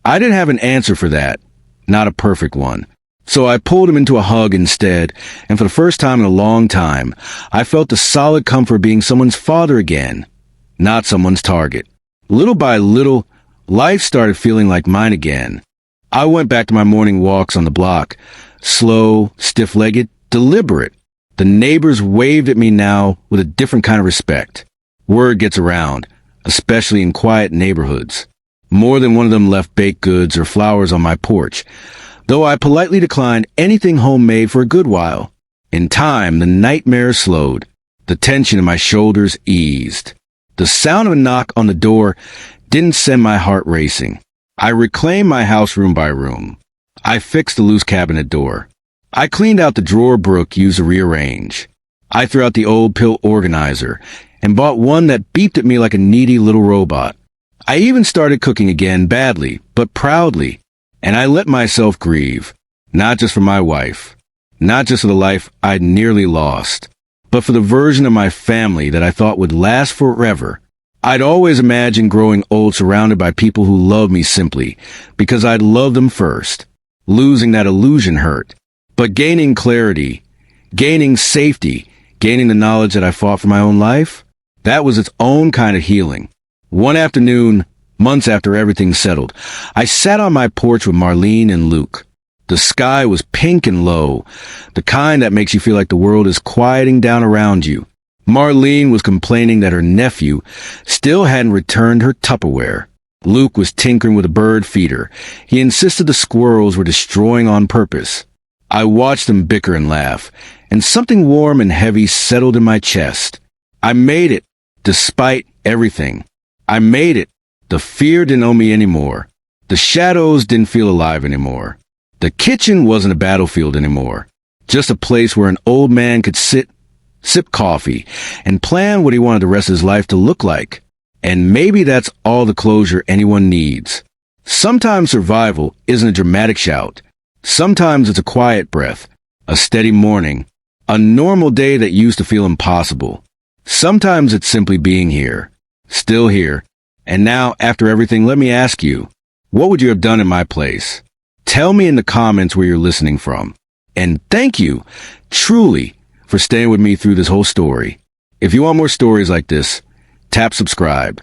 I didn't have an answer for that, not a perfect one. So I pulled him into a hug instead, and for the first time in a long time, I felt the solid comfort of being someone's father again, not someone's target. Little by little, life started feeling like mine again. I went back to my morning walks on the block, slow, stiff-legged, deliberate. The neighbors waved at me now with a different kind of respect. Word gets around, especially in quiet neighborhoods. More than one of them left baked goods or flowers on my porch, though I politely declined anything homemade for a good while. In time, the nightmare slowed. The tension in my shoulders eased. The sound of a knock on the door didn't send my heart racing. I reclaimed my house room by room. I fixed the loose cabinet door. I cleaned out the drawer Brooke used to rearrange. I threw out the old pill organizer and bought one that beeped at me like a needy little robot. I even started cooking again badly, but proudly. And I let myself grieve, not just for my wife, not just for the life I'd nearly lost, but for the version of my family that I thought would last forever. I'd always imagined growing old surrounded by people who loved me simply because I'd loved them first. Losing that illusion hurt. But gaining clarity, gaining safety, gaining the knowledge that I fought for my own life, that was its own kind of healing. One afternoon, months after everything settled, I sat on my porch with Marlene and Luke. The sky was pink and low, the kind that makes you feel like the world is quieting down around you. Marlene was complaining that her nephew still hadn't returned her Tupperware. Luke was tinkering with a bird feeder. He insisted the squirrels were destroying on purpose. I watched them bicker and laugh, and something warm and heavy settled in my chest. I made it, despite everything. I made it. The fear didn't own me anymore. The shadows didn't feel alive anymore. The kitchen wasn't a battlefield anymore. Just a place where an old man could sit, sip coffee, and plan what he wanted the rest of his life to look like. And maybe that's all the closure anyone needs. Sometimes survival isn't a dramatic shout. Sometimes it's a quiet breath, a steady morning, a normal day that used to feel impossible. Sometimes it's simply being here, still here. And now, after everything, let me ask you, what would you have done in my place? Tell me in the comments where you're listening from. And thank you, truly, for staying with me through this whole story. If you want more stories like this, tap subscribe.